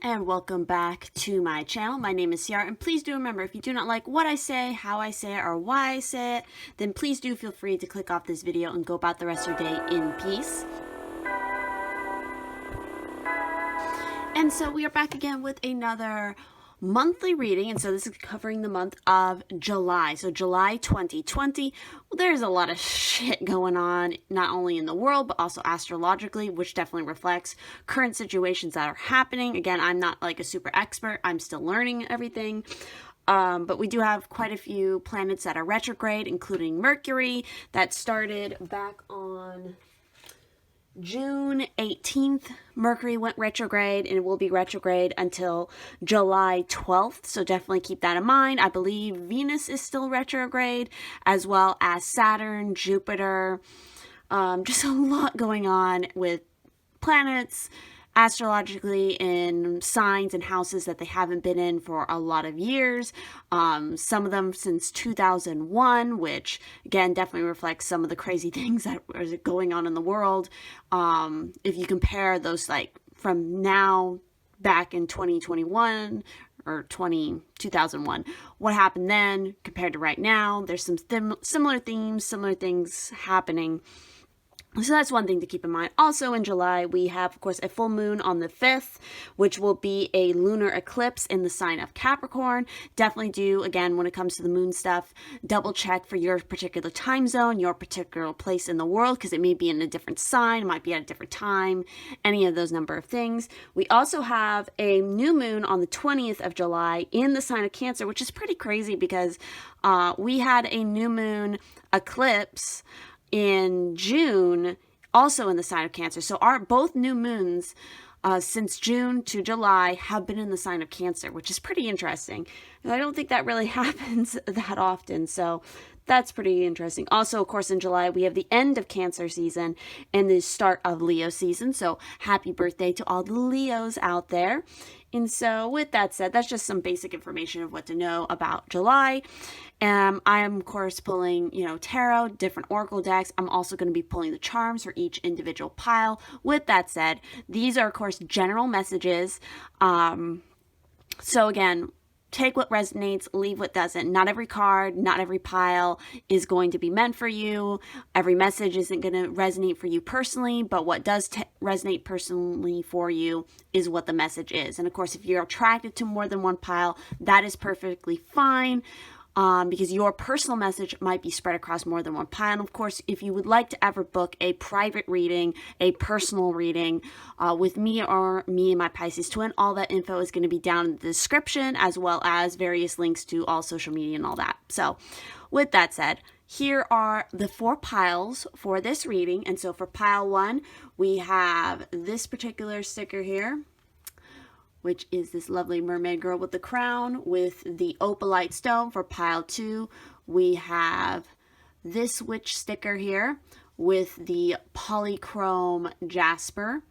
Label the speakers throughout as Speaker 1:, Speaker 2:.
Speaker 1: and welcome back to my channel. My name is Ciarra, and please do remember, if you do not like what I say, how I say it, or why I say it, then please do feel free to click off this video and go about the rest of your day in peace. And so we are back again with another monthly reading, and so this is covering the month of July. So July 2020. Well, there's a lot of shit going on, not only in the world, but also astrologically, which definitely reflects current situations that are happening. Again, I'm not like a super expert. I'm still learning everything. But we do have quite a few planets that are retrograde, including Mercury, that started back on June 18th. Mercury went retrograde, and it will be retrograde until July 12th. So definitely keep that in mind. I believe Venus is still retrograde, as well as Saturn, Jupiter. Just a lot going on with planets astrologically in signs and houses that they haven't been in for a lot of years. Some of them since 2001, which again definitely reflects some of the crazy things that are going on in the world. If you compare those, like from now back in 2021 or 2001, what happened then compared to right now, there's some similar themes, similar things happening. So that's one thing to keep in mind. Also in July, we have, of course, a full moon on the 5th, which will be a lunar eclipse in the sign of Capricorn. Definitely do, again, when it comes to the moon stuff, double check for your particular time zone, your particular place in the world, because it may be in a different sign, it might be at a different time, any of those number of things. We also have a new moon on the 20th of July in the sign of Cancer, which is pretty crazy because we had a new moon eclipse in June, also in the sign of Cancer. So our both new moons since June to July have been in the sign of Cancer, which is pretty interesting. And I don't think that really happens that often, so that's pretty interesting. Also, of course, in July, we have the end of Cancer season and the start of Leo season. So happy birthday to all the Leos out there. And so with that said, that's just some basic information of what to know about July. I am, of course, pulling, tarot, different oracle decks. I'm also going to be pulling the charms for each individual pile. With that said, these are, of course, general messages. So again, take what resonates, leave what doesn't. Not every card, not every pile is going to be meant for you. Every message isn't going to resonate for you personally, but what does resonate personally for you is what the message is. And of course, if you're attracted to more than one pile, that is perfectly fine. Because your personal message might be spread across more than one pile. And of course, if you would like to ever book a private reading, a personal reading with me or me and my Pisces twin, all that info is going to be down in the description, as well as various links to all social media and all that. So with that said, here are the 4 piles for this reading. And so for pile 1, we have this particular sticker here, which is this lovely mermaid girl with the crown with the opalite stone. For pile 2, we have this witch sticker here with the polychrome jasper.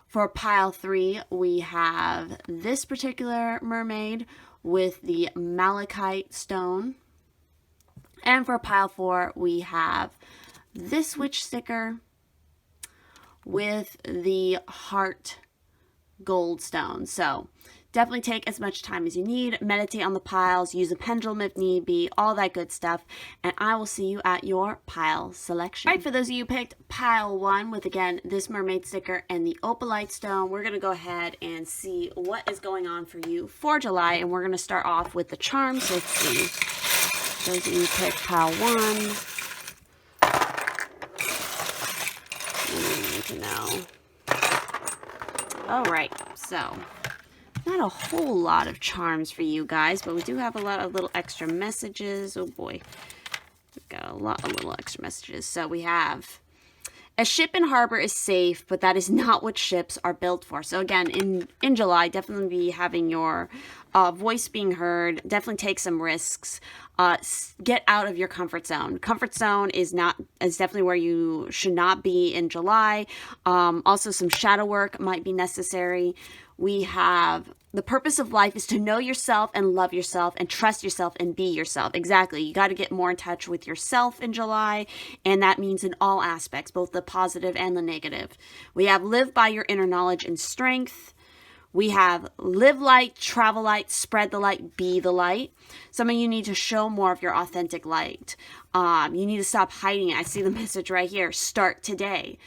Speaker 1: For pile 3, we have this particular mermaid with the malachite stone. And for pile 4, we have this witch sticker with the heart gold stone. So definitely take as much time as you need, meditate on the piles, use a pendulum if need be, all that good stuff, and I will see you at your pile selection. All right, for those of you who picked pile 1 with, again, this mermaid sticker and the opalite stone, we're going to go ahead and see what is going on for you for July, and we're going to start off with the charms. Let's see. Those of you who picked pile 1, you need to know. All right, so not a whole lot of charms for you guys, but we do have a lot of little extra messages. Oh boy, we've got a lot of little extra messages. So we have, a ship in harbor is safe, but that is not what ships are built for. So again, in July, definitely be having your voice being heard. Definitely take some risks. Get out of your comfort zone. Comfort zone is definitely where you should not be in July. Also, some shadow work might be necessary. We have the purpose of life is to know yourself and love yourself and trust yourself and be yourself. Exactly. You got to get more in touch with yourself in July. And that means in all aspects, both the positive and the negative. We have live by your inner knowledge and strength. We have live light, travel light, spread the light, be the light. Some of you need to show more of your authentic light. You need to stop hiding it. I see the message right here. Start today.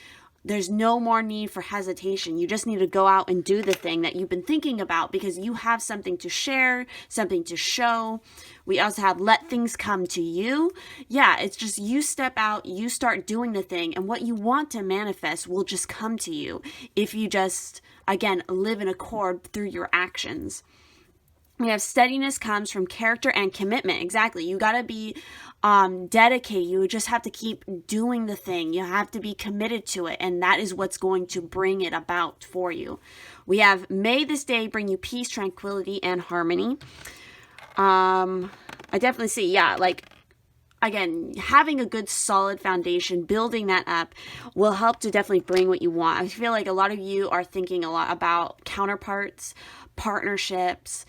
Speaker 1: There's no more need for hesitation. You just need to go out and do the thing that you've been thinking about because you have something to share, something to show. We also have let things come to you. Yeah, it's just you step out, you start doing the thing, and what you want to manifest will just come to you if you just, again, live in accord through your actions. We have steadiness comes from character and commitment. Exactly. You got to be dedicated. You just have to keep doing the thing. You have to be committed to it. And that is what's going to bring it about for you. We have, may this day bring you peace, tranquility, and harmony. I definitely see, yeah, like, again, having a good solid foundation, building that up will help to definitely bring what you want. I feel like a lot of you are thinking a lot about counterparts, partnerships,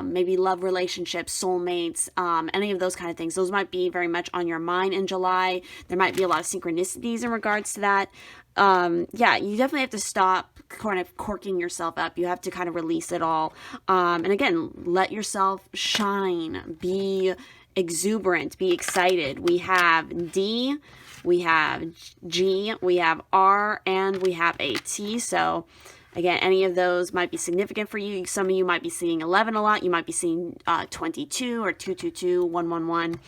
Speaker 1: maybe love relationships, soulmates, any of those kind of things. Those might be very much on your mind in July. There might be a lot of synchronicities in regards to that. Yeah, you definitely have to stop kind of corking yourself up. You have to kind of release it all. And again, let yourself shine, be exuberant, be excited. We have D, we have G, we have R, and we have a T. So again, any of those might be significant for you. Some of you might be seeing 11 a lot. You might be seeing 22 or 222, 111.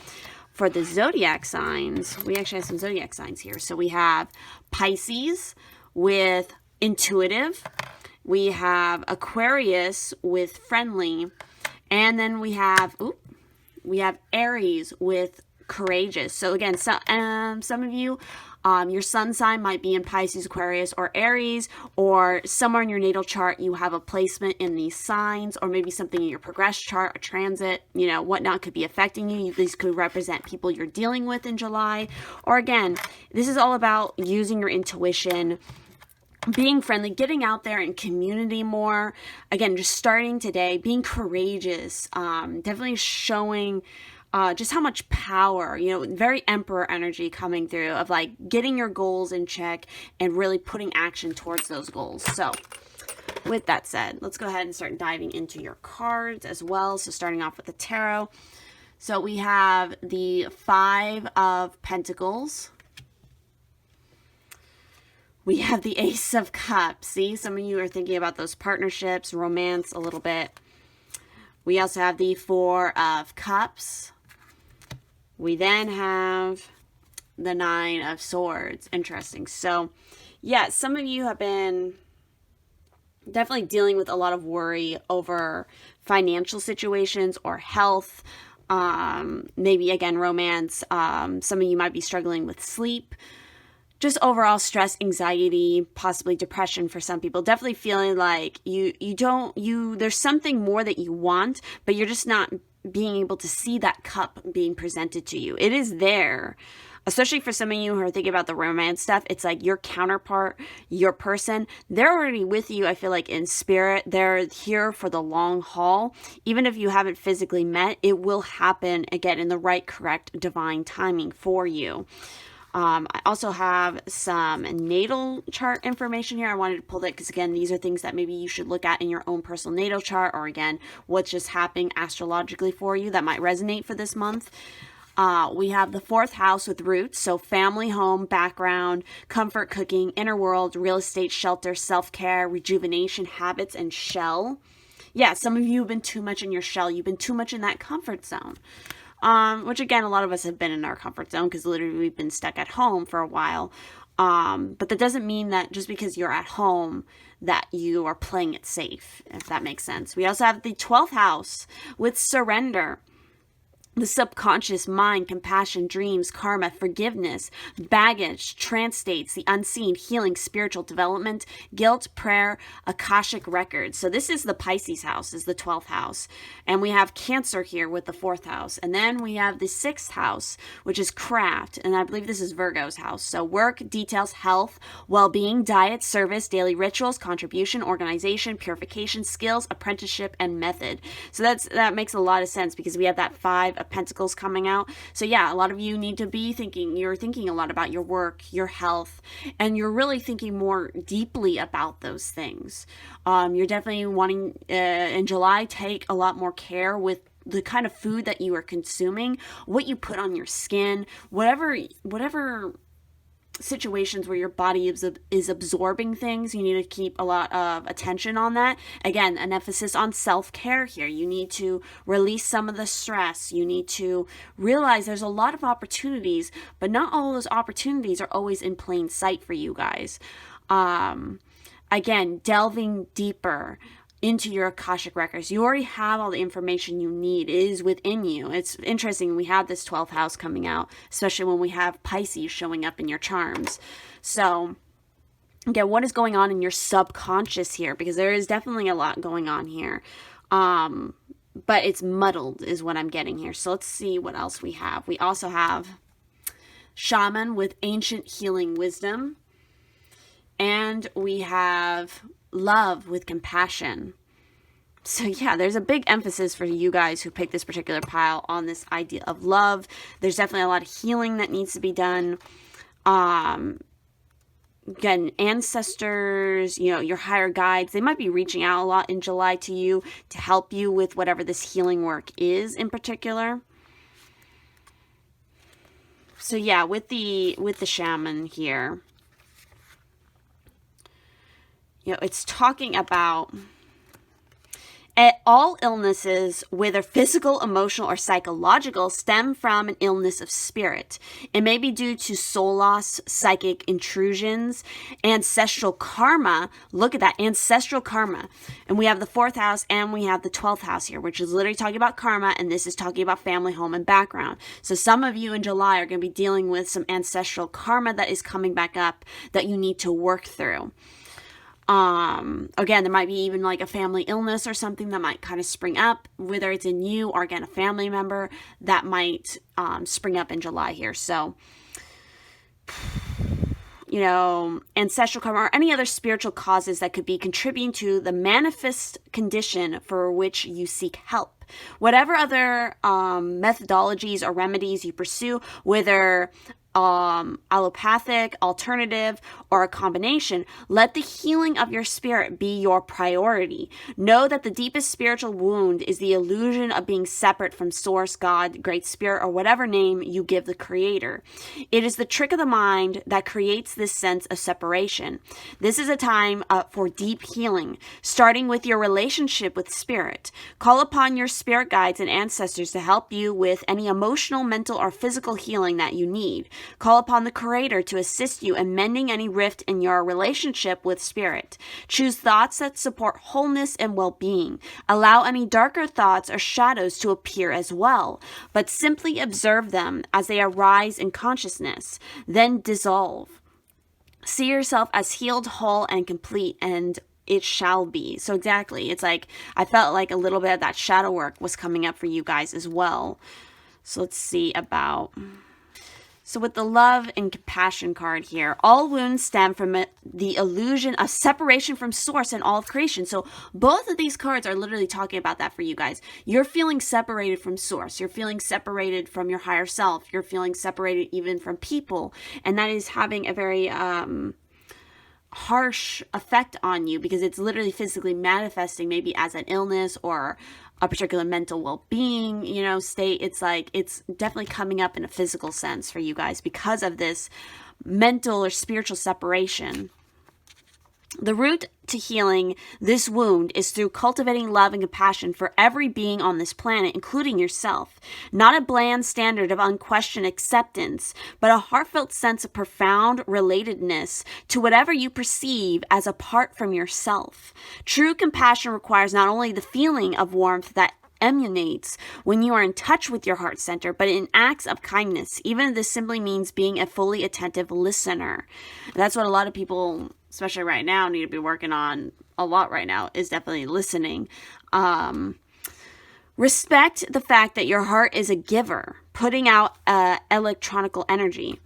Speaker 1: For the zodiac signs, we actually have some zodiac signs here. So we have Pisces with intuitive. We have Aquarius with friendly. And then we have Aries with courageous. So again, some of you, your sun sign might be in Pisces, Aquarius, or Aries, or somewhere in your natal chart you have a placement in these signs, or maybe something in your progress chart, a transit, whatnot could be affecting you. These could represent people you're dealing with in July. Or again, this is all about using your intuition, being friendly, getting out there in community more. Again, just starting today, being courageous, definitely showing just how much power, very emperor energy coming through of like getting your goals in check and really putting action towards those goals. So with that said, let's go ahead and start diving into your cards as well. So starting off with the tarot. So we have the 5 of Pentacles. We have the Ace of Cups. See, some of you are thinking about those partnerships, romance a little bit. We also have the 4 of Cups. We then have the 9 of Swords. Interesting. So, yeah, some of you have been definitely dealing with a lot of worry over financial situations or health. Maybe, again, romance. Some of you might be struggling with sleep. Just overall stress, anxiety, possibly depression for some people. Definitely feeling like there's something more that you want, but you're just not being able to see that cup being presented to you. It is there, especially for some of you who are thinking about the romance stuff. It's like your counterpart, your person, they're already with you. I feel like in spirit, they're here for the long haul. Even if you haven't physically met, it will happen again in the right, correct, divine timing for you. I also have some natal chart information here. I wanted to pull that because, again, these are things that maybe you should look at in your own personal natal chart, or, again, what's just happening astrologically for you that might resonate for this month. We have the 4th house with roots, so family, home, background, comfort, cooking, inner world, real estate, shelter, self-care, rejuvenation, habits, and shell. Yeah, some of you have been too much in your shell. You've been too much in that comfort zone. Which, again, a lot of us have been in our comfort zone because literally we've been stuck at home for a while. But that doesn't mean that just because you're at home that you are playing it safe, if that makes sense. We also have the 12th house with surrender. The subconscious mind, compassion, dreams, karma, forgiveness, baggage, trance states, the unseen, healing, spiritual development, guilt, prayer, Akashic records. So this is the Pisces house, is the 12th house. And we have Cancer here with the 4th house. And then we have the 6th house, which is craft. And I believe this is Virgo's house. So work, details, health, well-being, diet, service, daily rituals, contribution, organization, purification, skills, apprenticeship, and method. So that makes a lot of sense because we have that 5 of of Pentacles coming out. So yeah, a lot of you need to be thinking, you're thinking a lot about your work, your health, and you're really thinking more deeply about those things. You're definitely wanting, in July, take a lot more care with the kind of food that you are consuming, what you put on your skin, whatever situations where your body is absorbing things, you need to keep a lot of attention on that. Again, an emphasis on self-care here. You need to release some of the stress. You need to realize there's a lot of opportunities, but not all those opportunities are always in plain sight for you guys. Again, delving deeper into your Akashic records. You already have all the information you need. It is within you. It's interesting. We have this 12th house coming out, especially when we have Pisces showing up in your charms. So, again, what is going on in your subconscious here? Because there is definitely a lot going on here. But it's muddled is what I'm getting here. So let's see what else we have. We also have Shaman with ancient healing wisdom. And we have Love with compassion. So yeah, there's a big emphasis for you guys who picked this particular pile on this idea of love. There's definitely a lot of healing that needs to be done. Again, ancestors, your higher guides, they might be reaching out a lot in July to you to help you with whatever this healing work is in particular. So yeah, with the shaman here, it's talking about all illnesses, whether physical, emotional, or psychological, stem from an illness of spirit. It may be due to soul loss, psychic intrusions, ancestral karma. Look at that, ancestral karma. And we have the 4th house and we have the 12th house here, which is literally talking about karma, and this is talking about family, home, and background. So some of you in July are going to be dealing with some ancestral karma that is coming back up that you need to work through. Again, there might be even like a family illness or something that might kind of spring up, whether it's in you or again, a family member that might, spring up in July here. So, ancestral karma or any other spiritual causes that could be contributing to the manifest condition for which you seek help. Whatever other, methodologies or remedies you pursue, whether allopathic, alternative, or a combination, let the healing of your spirit be your priority. Know that the deepest spiritual wound is the illusion of being separate from Source, God, Great Spirit, or whatever name you give the Creator. It is the trick of the mind that creates this sense of separation. This is a time for deep healing, starting with your relationship with Spirit. Call upon your spirit guides and ancestors to help you with any emotional, mental, or physical healing that you need. Call upon the Creator to assist you in mending any rift in your relationship with Spirit. Choose thoughts that support wholeness and well-being. Allow any darker thoughts or shadows to appear as well, but simply observe them as they arise in consciousness, then dissolve. See yourself as healed, whole, and complete, and it shall be. So exactly, it's like I felt like a little bit of that shadow work was coming up for you guys as well. So let's see about... So with the love and compassion card here, all wounds stem from the illusion of separation from Source and all of creation. So both of these cards are literally talking about that for you guys. You're feeling separated from Source. You're feeling separated from your higher self. You're feeling separated even from people. And that is having a very harsh effect on you because it's literally physically manifesting maybe as an illness or a particular mental well-being, state. It's like, it's definitely coming up in a physical sense for you guys because of this mental or spiritual separation. The route to healing this wound is through cultivating love and compassion for every being on this planet, including yourself. Not a bland standard of unquestioned acceptance, but a heartfelt sense of profound relatedness to whatever you perceive as apart from yourself. True compassion requires not only the feeling of warmth that emanates when you are in touch with your heart center, but in acts of kindness, even if this simply means being a fully attentive listener. That's what a lot of people, especially right now, need to be working on a lot right now, is definitely listening. Respect the fact that your heart is a giver, putting out electronical energy.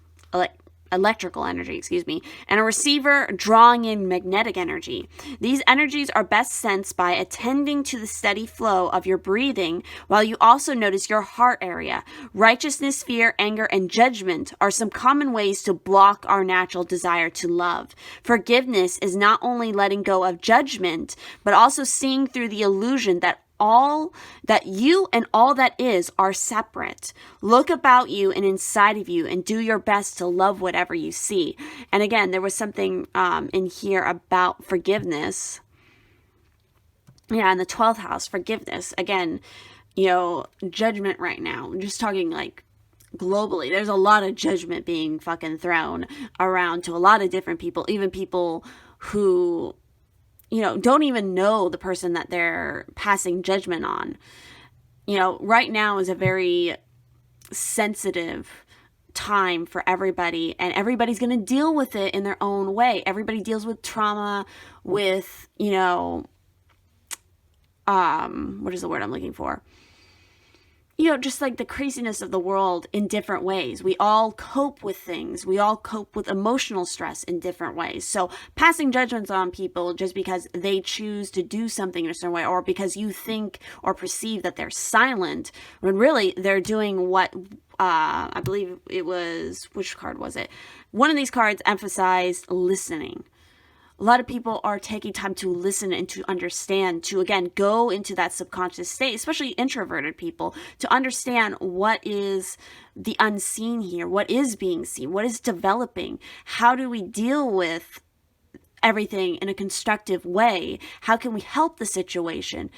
Speaker 1: electrical energy, excuse me, and a receiver drawing in magnetic energy. These energies are best sensed by attending to the steady flow of your breathing, while you also notice your heart area. Righteousness, fear, anger, and judgment are some common ways to block our natural desire to love. Forgiveness is not only letting go of judgment, but also seeing through the illusion that all that you and all that is are separate. Look about you and inside of you and do your best to love whatever you see. And again, there was something in here about forgiveness. Yeah, in the 12th house, forgiveness. Again, judgment right now. I'm just talking like globally. There's a lot of judgment being fucking thrown around to a lot of different people, even people who don't even know the person that they're passing judgment on. Right now is a very sensitive time for everybody, and everybody's going to deal with it in their own way. Everybody deals with trauma, with, what is the word I'm looking for? Just like the craziness of the world in different ways. We all cope with things. We all cope with emotional stress in different ways. So passing judgments on people just because they choose to do something in a certain way, or because you think or perceive that they're silent, when really they're doing what, I believe it was, which card was it? One of these cards emphasized listening. A lot of people are taking time to listen and to understand, to, again, go into that subconscious state, especially introverted people, to understand what is the unseen here, what is being seen, what is developing, how do we deal with everything in a constructive way, how can we help the situation.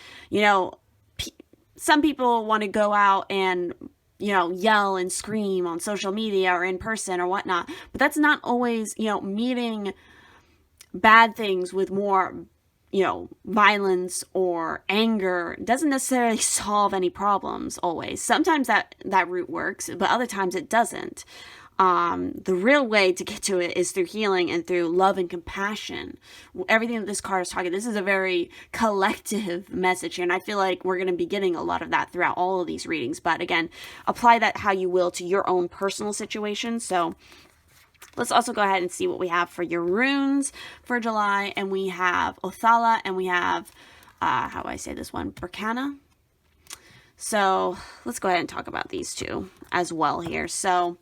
Speaker 1: Some people want to go out and yell and scream on social media or in person or whatnot, but that's not always, meeting bad things with more, violence or anger doesn't necessarily solve any problems always. Sometimes that route works, but other times it doesn't. The real way to get to it is through healing and through love and compassion. Everything that this card is talking, this is a very collective message here, and I feel like we're going to be getting a lot of that throughout all of these readings. But again, apply that how you will to your own personal situation. So let's also go ahead and see what we have for your runes for July. And we have Othala, and we have, how do I say this one? Berkana. So let's go ahead and talk about these two as well here. So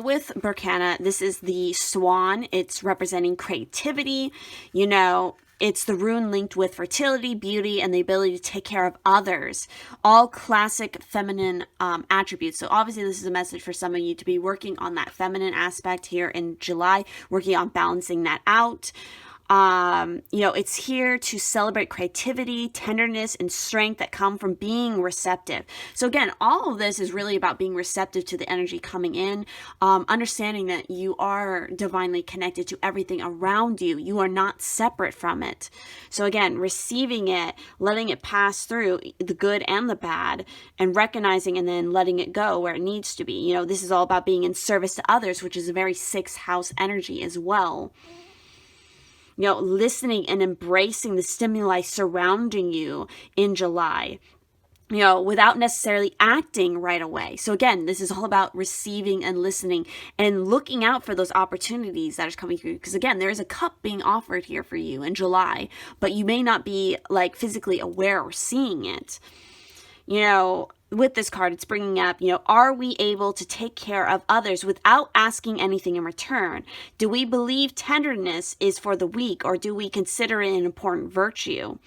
Speaker 1: with Berkana, this is the swan. It's representing creativity. It's the rune linked with fertility, beauty, and the ability to take care of others. All classic feminine attributes. So obviously this is a message for some of you to be working on that feminine aspect here in July, working on balancing that out. It's here to celebrate creativity, tenderness, and strength that come from being receptive. So again, all of this is really about being receptive to the energy coming in, understanding that you are divinely connected to everything around you. You are not separate from it. So again, receiving it, letting it pass through the good and the bad, and recognizing and then letting it go where it needs to be. This is all about being in service to others, which is a very 6th house energy as well. Listening and embracing the stimuli surrounding you in July, without necessarily acting right away. So again, this is all about receiving and listening and looking out for those opportunities that are coming through. Because again, there is a cup being offered here for you in July, but you may not be like physically aware or seeing it. With this card, it's bringing up, are we able to take care of others without asking anything in return? Do we believe tenderness is for the weak, or do we consider it an important virtue?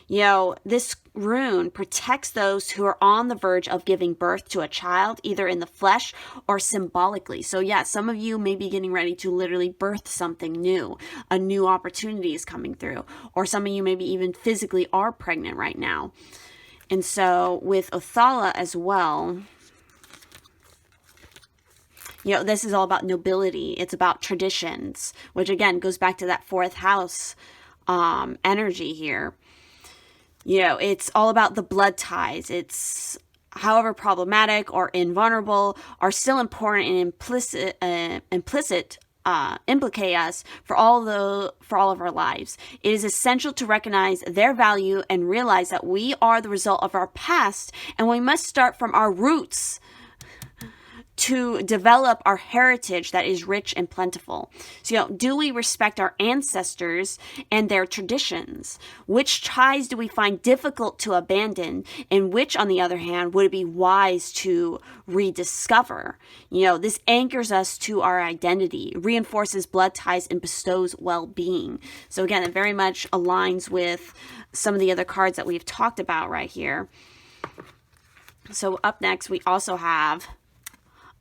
Speaker 1: This rune protects those who are on the verge of giving birth to a child, either in the flesh or symbolically. So yeah, some of you may be getting ready to literally birth something new. A new opportunity is coming through. Or some of you maybe even physically are pregnant right now. And so with Othala as well, this is all about nobility. It's about traditions, which again goes back to that 4th house energy here. It's all about the blood ties. It's, however problematic or invulnerable, are still important and implicit implicate us for all of our lives. It is essential to recognize their value and realize that we are the result of our past, and we must start from our roots to develop our heritage that is rich and plentiful. So, do we respect our ancestors and their traditions? Which ties do we find difficult to abandon? And which, on the other hand, would it be wise to rediscover? This anchors us to our identity, reinforces blood ties, and bestows well-being. So again, it very much aligns with some of the other cards that we've talked about right here. So up next, we also have,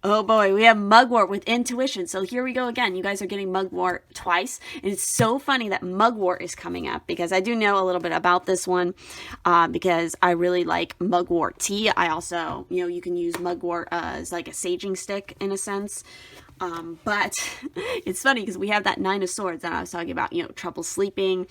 Speaker 1: oh boy, we have Mugwort with intuition. So here we go again. You guys are getting Mugwort twice. And it's so funny that Mugwort is coming up because I do know a little bit about this one because I really like Mugwort tea. I also, you can use Mugwort as like a saging stick in a sense. But it's funny because we have that 9 of Swords that I was talking about, trouble sleeping,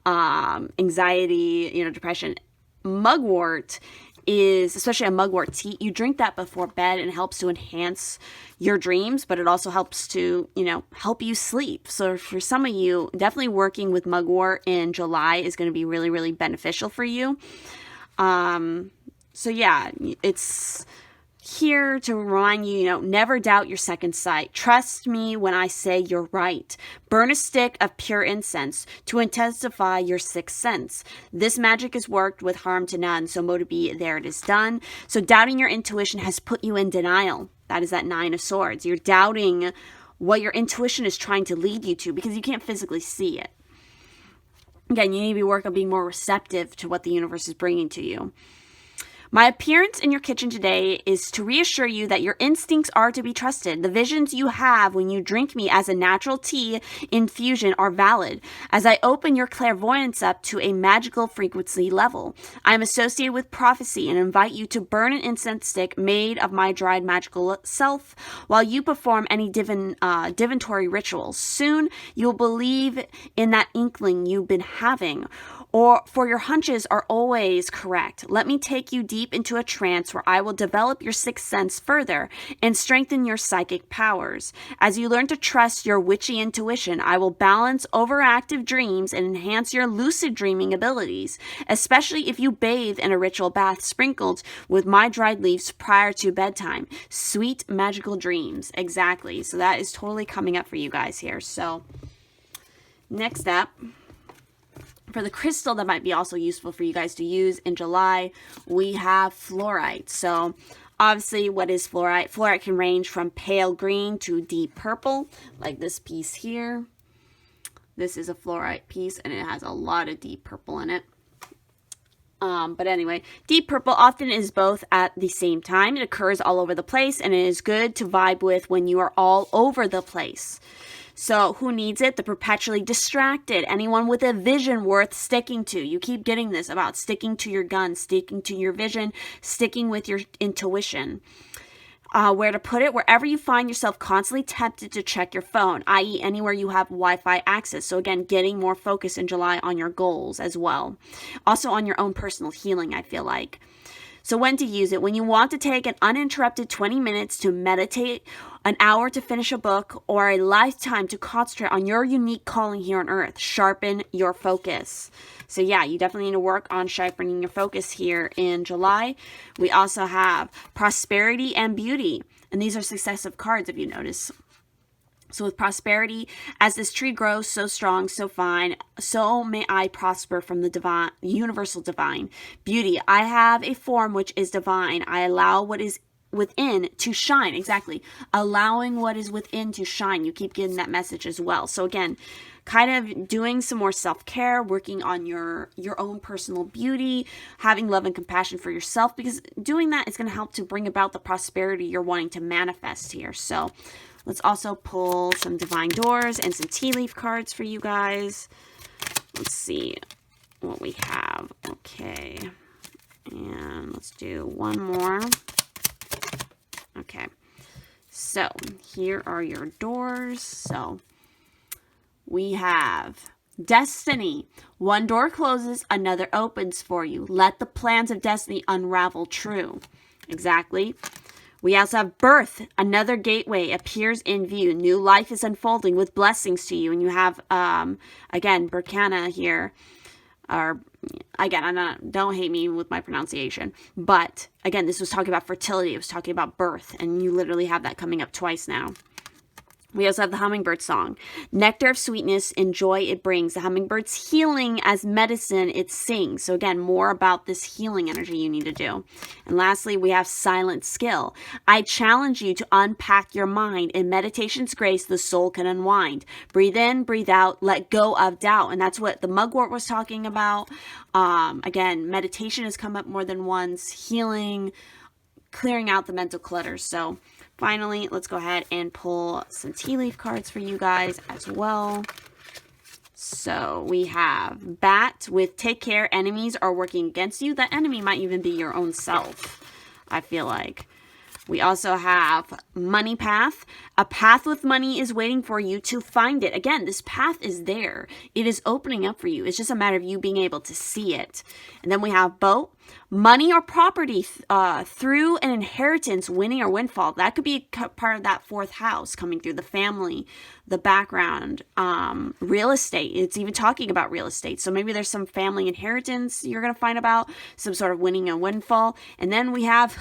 Speaker 1: anxiety, depression. Mugwort is, especially a Mugwort tea, you drink that before bed and it helps to enhance your dreams, but it also helps to, help you sleep. So for some of you, definitely working with Mugwort in July is going to be really, really beneficial for you. So yeah, it's here to remind you, never doubt your second sight. Trust me when I say you're right. Burn a stick of pure incense to intensify your sixth sense. This magic is worked with harm to none, so mote it be, there it is done. So doubting your intuition has put you in denial. That is that 9 of Swords. You're doubting what your intuition is trying to lead you to because you can't physically see it. Again, you need to be working on being more receptive to what the universe is bringing to you. My appearance in your kitchen today is to reassure you that your instincts are to be trusted. The visions you have when you drink me as a natural tea infusion are valid. As I open your clairvoyance up to a magical frequency level, I am associated with prophecy and invite you to burn an incense stick made of my dried magical self while you perform any divinatory rituals. Soon you'll believe in that inkling you've been having, for your hunches are always correct. Let me take you deep into a trance where I will develop your sixth sense further and strengthen your psychic powers. As you learn to trust your witchy intuition, I will balance overactive dreams and enhance your lucid dreaming abilities, especially if you bathe in a ritual bath sprinkled with my dried leaves prior to bedtime. Sweet magical dreams. Exactly. So that is totally coming up for you guys here. So next up, for the crystal that might be also useful for you guys to use in July, we have fluorite. So obviously, what is fluorite? Fluorite can range from pale green to deep purple, like this piece here. This is a fluorite piece, and it has a lot of deep purple in it. But anyway, deep purple often is both at the same time. It occurs all over the place, and it is good to vibe with when you are all over the place. So who needs it? The perpetually distracted. Anyone with a vision worth sticking to. You keep getting this about sticking to your gun, sticking to your vision, sticking with your intuition. Where to put it? Wherever you find yourself constantly tempted to check your phone, i.e. anywhere you have Wi-Fi access. So again, getting more focus in July on your goals as well. Also on your own personal healing, I feel like. So when to use it? When you want to take an uninterrupted 20 minutes to meditate, an hour to finish a book, or a lifetime to concentrate on your unique calling here on earth. Sharpen your focus. So yeah, you definitely need to work on sharpening your focus here in July. We also have prosperity and beauty. And these are successive cards, if you notice. So with prosperity, as this tree grows so strong, so fine, so may I prosper from the divine, universal divine. Beauty, I have a form which is divine. I allow what is within to shine. Exactly. Allowing what is within to shine. You keep getting that message as well. So again, kind of doing some more self-care, working on your own personal beauty, having love and compassion for yourself, because doing that is going to help to bring about the prosperity you're wanting to manifest here. So let's also pull some divine doors and some tea leaf cards for you guys. Let's see what we have. Okay. And let's do one more. Okay. So here are your doors. So we have destiny. One door closes, another opens for you. Let the plans of destiny unravel true. Exactly. We also have birth. Another gateway appears in view. New life is unfolding with blessings to you. And you have, again, Berkana here, or again, don't hate me with my pronunciation, but again, this was talking about fertility. It was talking about birth, and you literally have that coming up twice now. We also have the hummingbird song. Nectar of sweetness and joy it brings. The hummingbird's healing as medicine it sings. So again, more about this healing energy you need to do. And lastly, we have silent skill. I challenge you to unpack your mind. In meditation's grace, the soul can unwind. Breathe in, breathe out, let go of doubt. And that's what the mugwort was talking about. Again, meditation has come up more than once. Healing, clearing out the mental clutter. So finally, let's go ahead and pull some tea leaf cards for you guys as well. So we have Bat with take care, enemies are working against you. That enemy might even be your own self, I feel like. We also have Money Path. A path with money is waiting for you to find it. Again, this path is there. It is opening up for you. It's just a matter of you being able to see it. And then we have Boat. Money or property through an inheritance, winning or windfall. That could be part of that fourth house coming through the family, the background, real estate. It's even talking about real estate. So maybe there's some family inheritance you're going to find about, some sort of winning and windfall. And then we have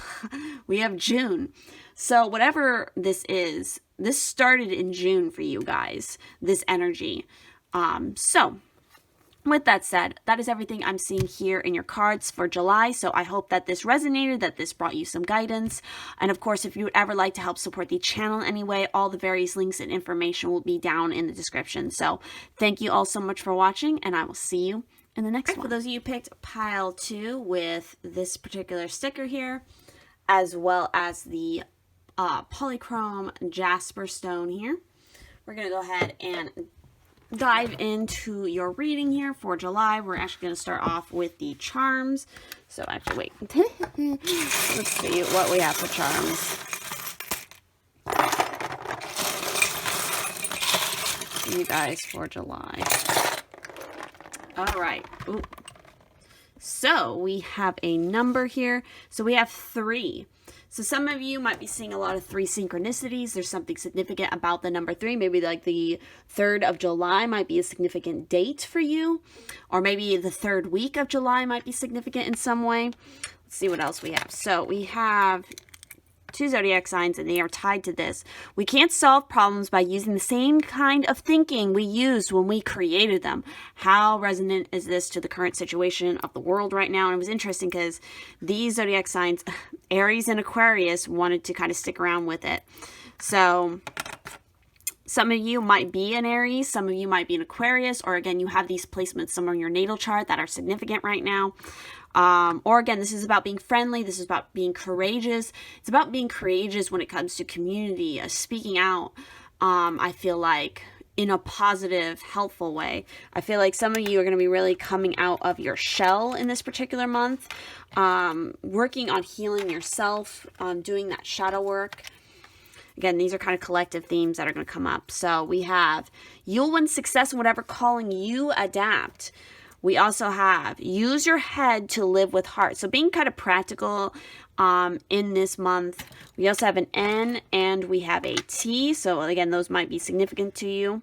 Speaker 1: June. So whatever this is, this started in June for you guys, this energy. With that said, that is everything I'm seeing here in your cards for July. So I hope that this resonated, that this brought you some guidance. And of course, if you would ever like to help support the channel anyway, all the various links and information will be down in the description. So thank you all so much for watching, and I will see you in the next one. For those of you who picked pile 2 with this particular sticker here, as well as the polychrome jasper stone here, we're going to go ahead and dive into your reading here for July. We're actually going to start off with the charms. So actually, wait. Let's see what we have for charms. You guys for July. All right. Ooh. So we have a number here. So we have 3. So some of you might be seeing a lot of 3 synchronicities. There's something significant about the number 3. Maybe like the 3rd of July might be a significant date for you. Or maybe the 3rd week of July might be significant in some way. Let's see what else we have. So we have 2 zodiac signs, and they are tied to this. We can't solve problems by using the same kind of thinking we used when we created them. How resonant is this to the current situation of the world right now? And it was interesting because these zodiac signs, Aries and Aquarius, wanted to kind of stick around with it. So some of you might be an Aries, some of you might be an Aquarius, or again, you have these placements somewhere in your natal chart that are significant right now. Or again, this is about being friendly. This is about being courageous. It's about being courageous when it comes to community, speaking out. I feel like in a positive, helpful way. I feel like some of you are going to be really coming out of your shell in this particular month, working on healing yourself, doing that shadow work. Again, these are kind of collective themes that are going to come up. So we have, you'll win success in whatever calling you adapt. We also have, use your head to live with heart. So being kind of practical in this month. We also have an N and we have a T. So again, those might be significant to you.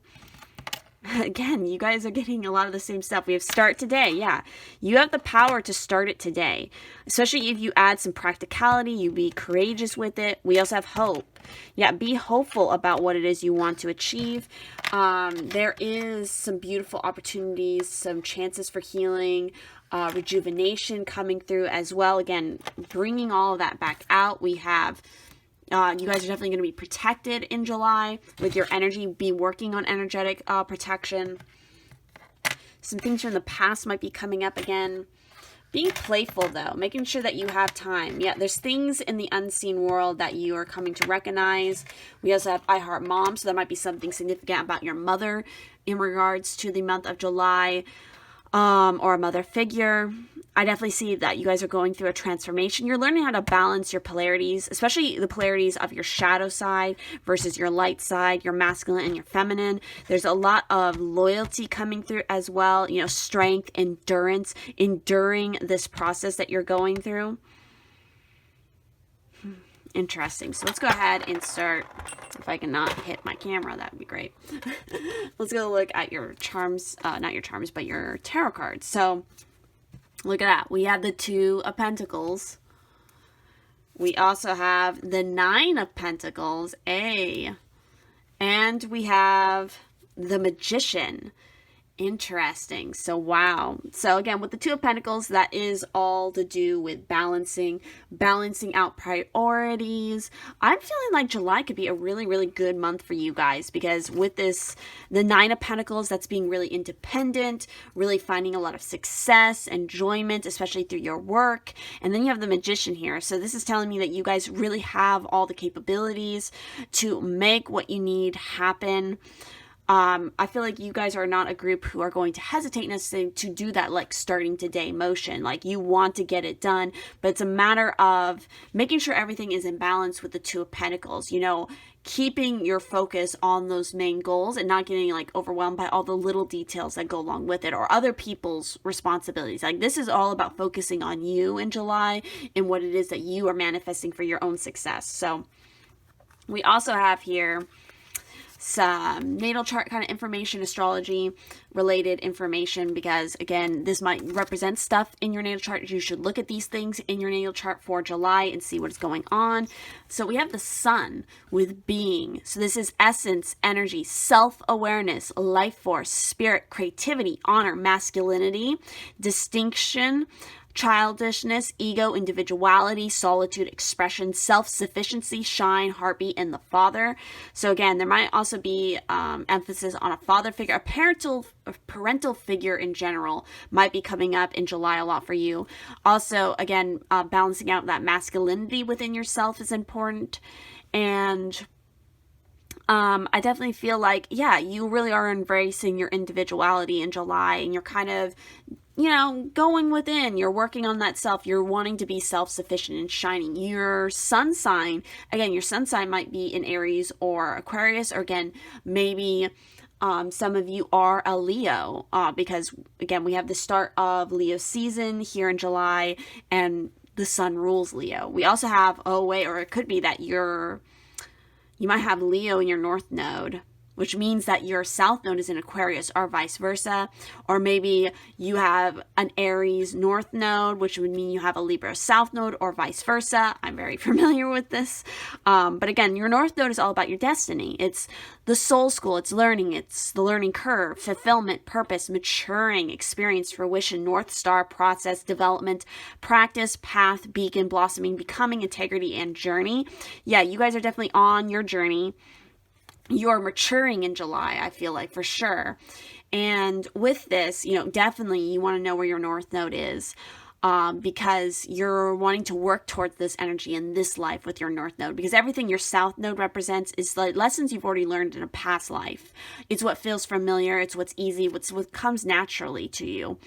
Speaker 1: Again, you guys are getting a lot of the same stuff. We have start today. Yeah, you have the power to start it today, especially if you add some practicality, you be courageous with it. We also have hope. Yeah, be hopeful about what it is you want to achieve. There is some beautiful opportunities, some chances for healing, rejuvenation coming through as well. Again, bringing all of that back out. We have you guys are definitely going to be protected in July with your energy. Be working on energetic protection. Some things from the past might be coming up again. Being playful, though, making sure that you have time. Yeah, there's things in the unseen world that you are coming to recognize. We also have I Heart Mom, so there might be something significant about your mother in regards to the month of July, or a mother figure. I definitely see that you guys are going through a transformation. You're learning how to balance your polarities, especially the polarities of your shadow side versus your light side, your masculine and your feminine. There's a lot of loyalty coming through as well, you know, strength, endurance, enduring this process that you're going through. Interesting. So let's go ahead and start. If I can not hit my camera, that would be great. Let's go look at your charms, not your charms, but your tarot cards. So Look at that. We have the Two of Pentacles. We also have the Nine of Pentacles, and we have the Magician. Interesting. So, wow. So again, with the Two of Pentacles, that is all to do with balancing out priorities. I'm feeling like July could be a really, really good month for you guys, because with this, the Nine of Pentacles, that's being really independent, really finding a lot of success, enjoyment, especially through your work. And then you have the Magician here. So this is telling me that you guys really have all the capabilities to make what you need happen. I feel like you guys are not a group who are going to hesitate necessarily to do that, like starting today motion. Like, you want to get it done, but it's a matter of making sure everything is in balance with the Two of Pentacles, you know, keeping your focus on those main goals and not getting like overwhelmed by all the little details that go along with it or other people's responsibilities. Like, this is all about focusing on you in July and what it is that you are manifesting for your own success. So we also have here some natal chart kind of information, astrology related information, because again, this might represent stuff in your natal chart. You should look at these things in your natal chart for July and see what's going on. So we have the Sun with being. So this is essence, energy, self-awareness, life force, spirit, creativity, honor, masculinity, distinction, childishness, ego, individuality, solitude, expression, self-sufficiency, shine, heartbeat, and the Father. So again, there might also be emphasis on a father figure. A parental figure in general might be coming up in July a lot for you. Also, again, balancing out that masculinity within yourself is important. And I definitely feel like, yeah, you really are embracing your individuality in July, and you're kind of, you know, going within, you're working on that self, you're wanting to be self-sufficient and shining. Your sun sign, again, your sun sign might be in Aries or Aquarius, or again, maybe some of you are a Leo, because again, we have the start of Leo season here in July, and the sun rules Leo. We also have, or it could be that you might have Leo in your north node, which means that your south node is in Aquarius, or vice versa. Or maybe you have an Aries north node, which would mean you have a Libra south node, or vice versa. I'm very familiar with this. But again, your north node is all about your destiny. It's the soul school, it's learning, it's the learning curve, fulfillment, purpose, maturing, experience, fruition, North Star, process, development, practice, path, beacon, blossoming, becoming, integrity, and journey. Yeah, you guys are definitely on your journey. You're maturing in July, I feel like, for sure. And with this, you know, definitely you want to know where your north node is, because you're wanting to work towards this energy in this life with your north node, because everything your south node represents is like lessons you've already learned in a past life. It's what feels familiar. It's what's easy. What comes naturally to you.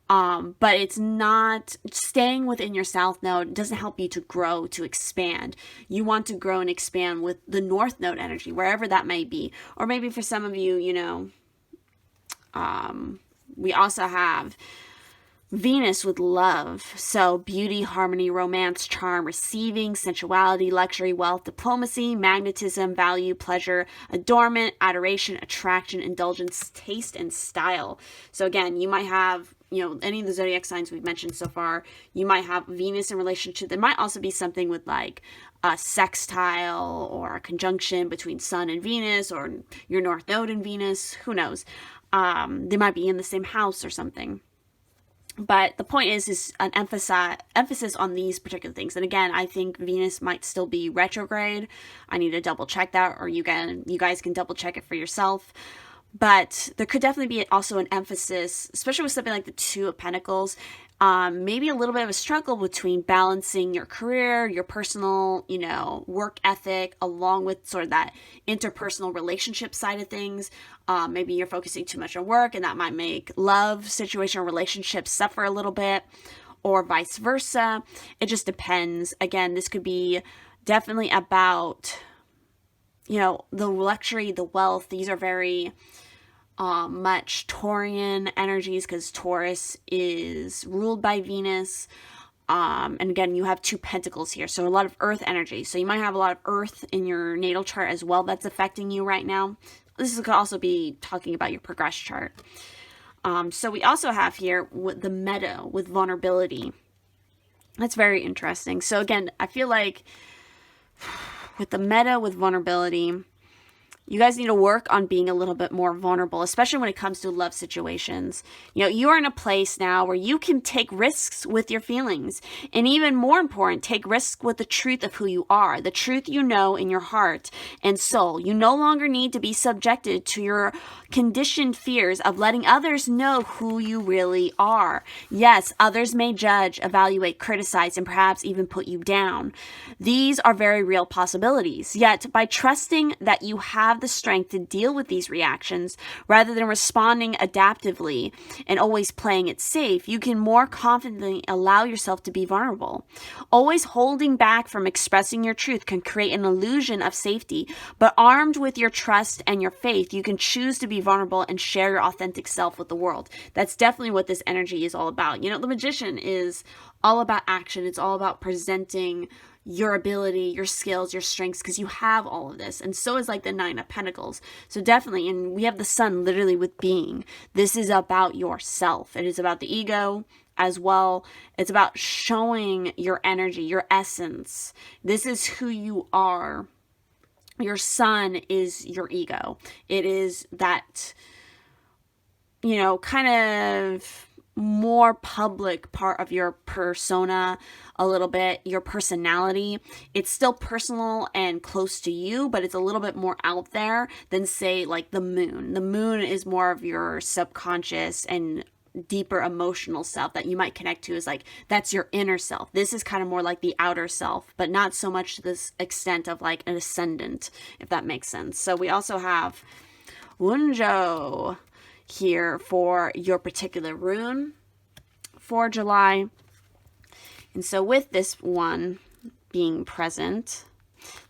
Speaker 1: But it's not, staying within your south node doesn't help you to grow, to expand. You want to grow and expand with the north node energy, wherever that may be. Or maybe for some of you, you know, we also have Venus with love. So beauty, harmony, romance, charm, receiving, sensuality, luxury, wealth, diplomacy, magnetism, value, pleasure, adornment, adoration, attraction, indulgence, taste, and style. So again, you might have, you know, any of the zodiac signs we've mentioned so far, you might have Venus in relationship. There might also be something with like a sextile or a conjunction between Sun and Venus, or your North Node and Venus. Who knows? They might be in the same house or something. But the point is an emphasis on these particular things. And again, I think Venus might still be retrograde. I need to double check that, or you guys can double check it for yourself. But there could definitely be also an emphasis, especially with something like the Two of Pentacles, maybe a little bit of a struggle between balancing your career, your personal, you know, work ethic, along with sort of that interpersonal relationship side of things. Maybe you're focusing too much on work, and that might make love, situation, or relationships suffer a little bit, or vice versa. It just depends. Again, this could be definitely about, you know, the luxury, the wealth. These are very much Taurian energies, because Taurus is ruled by Venus. And again, you have two pentacles here, so a lot of earth energy. So you might have a lot of earth in your natal chart as well that's affecting you right now. This could also be talking about your progress chart. So we also have here with the meadow with vulnerability. That's very interesting. So again, I feel like with the meadow with vulnerability, you guys need to work on being a little bit more vulnerable, especially when it comes to love situations. You know, you're in a place now where you can take risks with your feelings. And even more important, take risks with the truth of who you are, the truth you know in your heart and soul. You no longer need to be subjected to your conditioned fears of letting others know who you really are. Yes, others may judge, evaluate, criticize, and perhaps even put you down. These are very real possibilities. Yet, by trusting that you have the strength to deal with these reactions rather than responding adaptively and always playing it safe, you can more confidently allow yourself to be vulnerable. Always holding back from expressing your truth can create an illusion of safety, but armed with your trust and your faith, you can choose to be vulnerable and share your authentic self with the world. That's definitely what this energy is all about. You know, the Magician is all about action. It's all about presenting your ability, your skills, your strengths, because you have all of this. And so is like the Nine of Pentacles. So definitely, and we have the Sun literally with being. This is about yourself. It is about the ego as well. It's about showing your energy, your essence. This is who you are. Your Sun is your ego. It is that, you know, kind of more public part of your persona, a little bit, your personality. It's still personal and close to you, but it's a little bit more out there than, say, like the Moon. The Moon is more of your subconscious and deeper emotional self that you might connect to, is like, that's your inner self. This is kind of more like the outer self, but not so much to this extent of like an ascendant, if that makes sense. So we also have Wunjo here for your particular rune for July. And so with this one being present,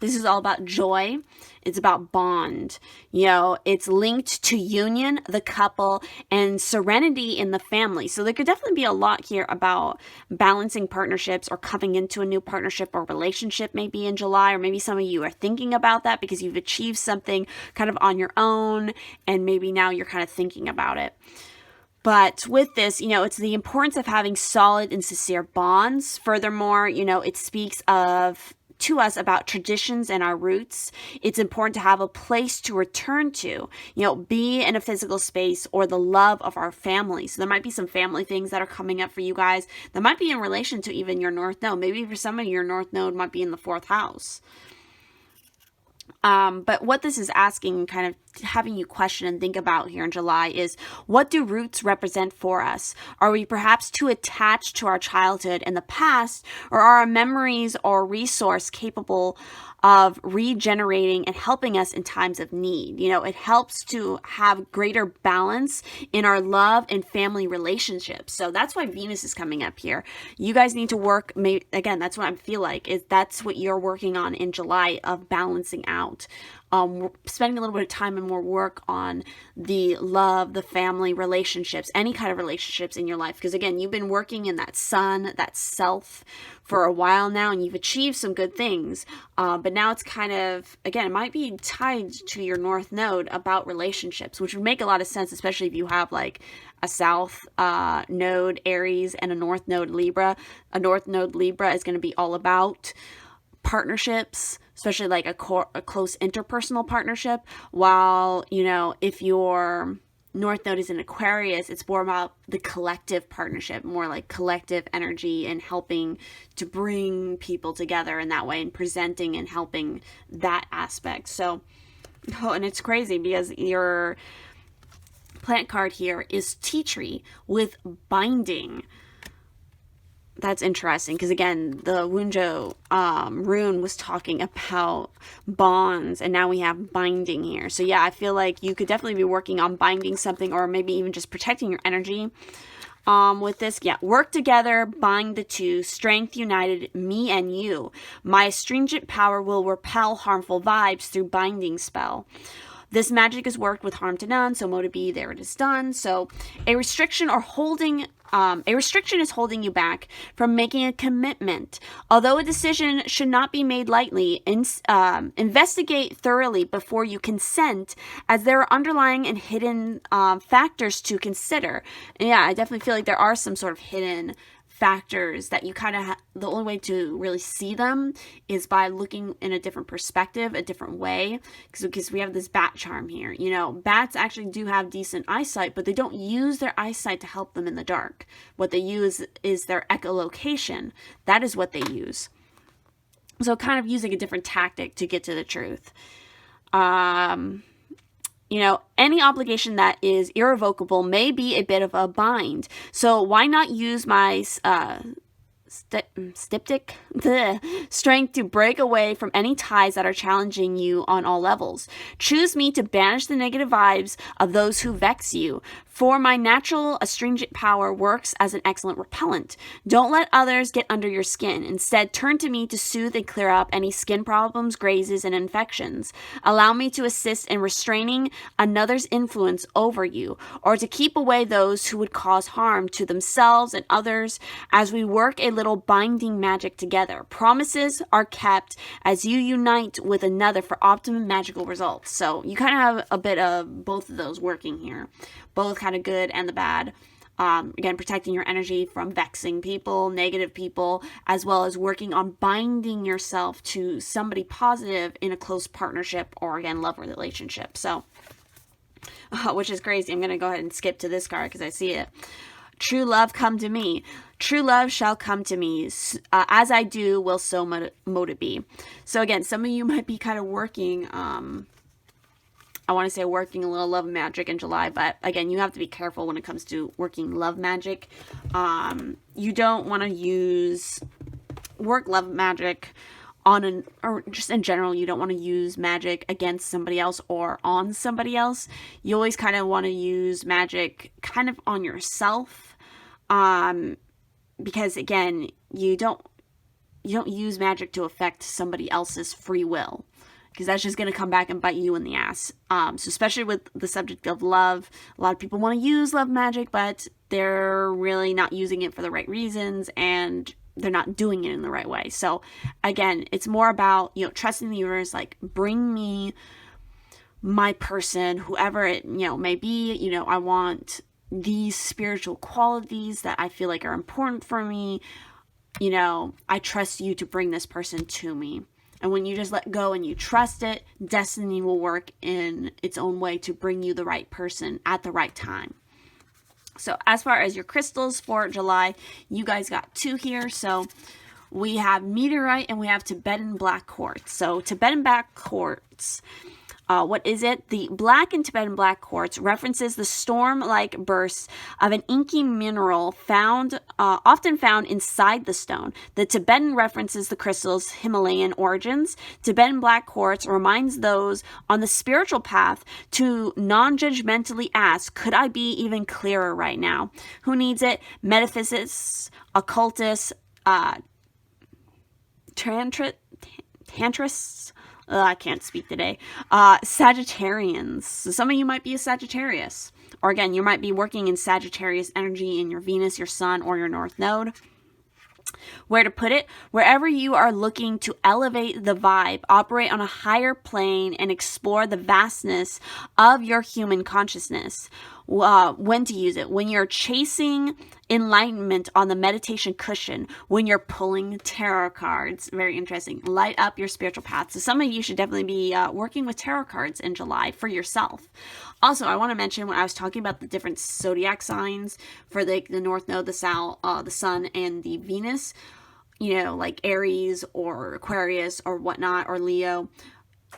Speaker 1: this is all about joy. It's about bond. You know, it's linked to union, the couple, and serenity in the family. So there could definitely be a lot here about balancing partnerships or coming into a new partnership or relationship maybe in July, or maybe some of you are thinking about that because you've achieved something kind of on your own and maybe now you're kind of thinking about it. But with this, you know, it's the importance of having solid and sincere bonds. Furthermore, you know, it speaks to us about traditions and our roots. It's important to have a place to return to, you know, be in a physical space or the love of our family. So there might be some family things that are coming up for you guys that might be in relation to even your North Node. Maybe for some of you, your North Node might be in the 4th house. But what this is asking, kind of having you question and think about here in July, is what do roots represent for us? Are we perhaps too attached to our childhood and the past, or are our memories or resource capable of regenerating and helping us in times of need? You know, it helps to have greater balance in our love and family relationships. So that's why Venus is coming up here. You guys need to work, again, that's what I feel like, is that's what you're working on in July, of balancing out. Spending a little bit of time and more work on the love, the family relationships, any kind of relationships in your life. Because again, you've been working in that Sun, that self for a while now, and you've achieved some good things. But now it's kind of, again, it might be tied to your North Node about relationships, which would make a lot of sense, especially if you have like a South Node Aries and a North Node Libra. A North Node Libra is going to be all about partnerships, especially like a close interpersonal partnership, while, you know, if your North Node is in Aquarius, it's more about the collective partnership, more like collective energy and helping to bring people together in that way and presenting and helping that aspect. So, oh, and it's crazy because your plant card here is tea tree with binding. That's interesting because, again, the Wunjo rune was talking about bonds, and now we have binding here. So yeah, I feel like you could definitely be working on binding something, or maybe even just protecting your energy with this. Yeah, work together, bind the two, strength united, me and you. My astringent power will repel harmful vibes through binding spell. This magic is worked with harm to none, so Mota B, there it is done. So a restriction or holding A restriction is holding you back from making a commitment. Although a decision should not be made lightly, investigate thoroughly before you consent, as there are underlying and hidden factors to consider. And yeah, I definitely feel like there are some sort of hidden factors that you kind of the only way to really see them is by looking in a different perspective, a different way, because we have this bat charm here. Bats actually do have decent eyesight, but they don't use their eyesight to help them in the dark. What they use is their echolocation. That is what they use. So kind of using a different tactic to get to the truth. Any obligation that is irrevocable may be a bit of a bind. So why not use my strength to break away from any ties that are challenging you on all levels? Choose me to banish the negative vibes of those who vex you. For my natural astringent power works as an excellent repellent. Don't let others get under your skin. Instead, turn to me to soothe and clear up any skin problems, grazes, and infections. Allow me to assist in restraining another's influence over you, or to keep away those who would cause harm to themselves and others as we work a little binding magic together. Promises are kept as you unite with another for optimum magical results. So you kind of have a bit of both of those working here. Both kind of good and the bad. Again, protecting your energy from vexing people, negative people, as well as working on binding yourself to somebody positive in a close partnership or, again, love relationship. So, which is crazy. I'm going to go ahead and skip to this card because I see it. True love come to me. True love shall come to me. As I do, will so mote it be. So, again, some of you might be kind of working... I want to say working a little love magic in July, but again, you have to be careful when it comes to working love magic. You don't want to work love magic or just in general, you don't want to use magic against somebody else or on somebody else. You always kind of want to use magic kind of on yourself, because again, you don't use magic to affect somebody else's free will, because that's just going to come back and bite you in the ass. So especially with the subject of love, a lot of people want to use love magic, but they're really not using it for the right reasons, and they're not doing it in the right way. So again, it's more about, trusting the universe, like, bring me my person, whoever it, may be. I want these spiritual qualities that I feel like are important for me. I trust you to bring this person to me. And when you just let go and you trust it, destiny will work in its own way to bring you the right person at the right time. So as far as your crystals for July, you guys got 2 here. So we have meteorite and we have Tibetan black quartz. So Tibetan black quartz, what is it? The black in Tibetan black quartz references the storm-like bursts of an inky mineral often found inside the stone. The Tibetan references the crystal's Himalayan origins. Tibetan black quartz reminds those on the spiritual path to non-judgmentally ask, could I be even clearer right now? Who needs it? Metaphysicists, occultists, tantrists, I can't speak today. Sagittarians. So some of you might be a Sagittarius. Or again, you might be working in Sagittarius energy in your Venus, your Sun, or your North Node. Where to put it? Wherever you are looking to elevate the vibe, operate on a higher plane, and explore the vastness of your human consciousness. When to use it? When you're chasing enlightenment on the meditation cushion, when you're pulling tarot cards. Very interesting. Light up your spiritual path. So some of you should definitely be working with tarot cards in July for yourself. Also, I want to mention when I was talking about the different zodiac signs for the North Node, the Sun, and the Venus, like Aries or Aquarius or whatnot, or Leo.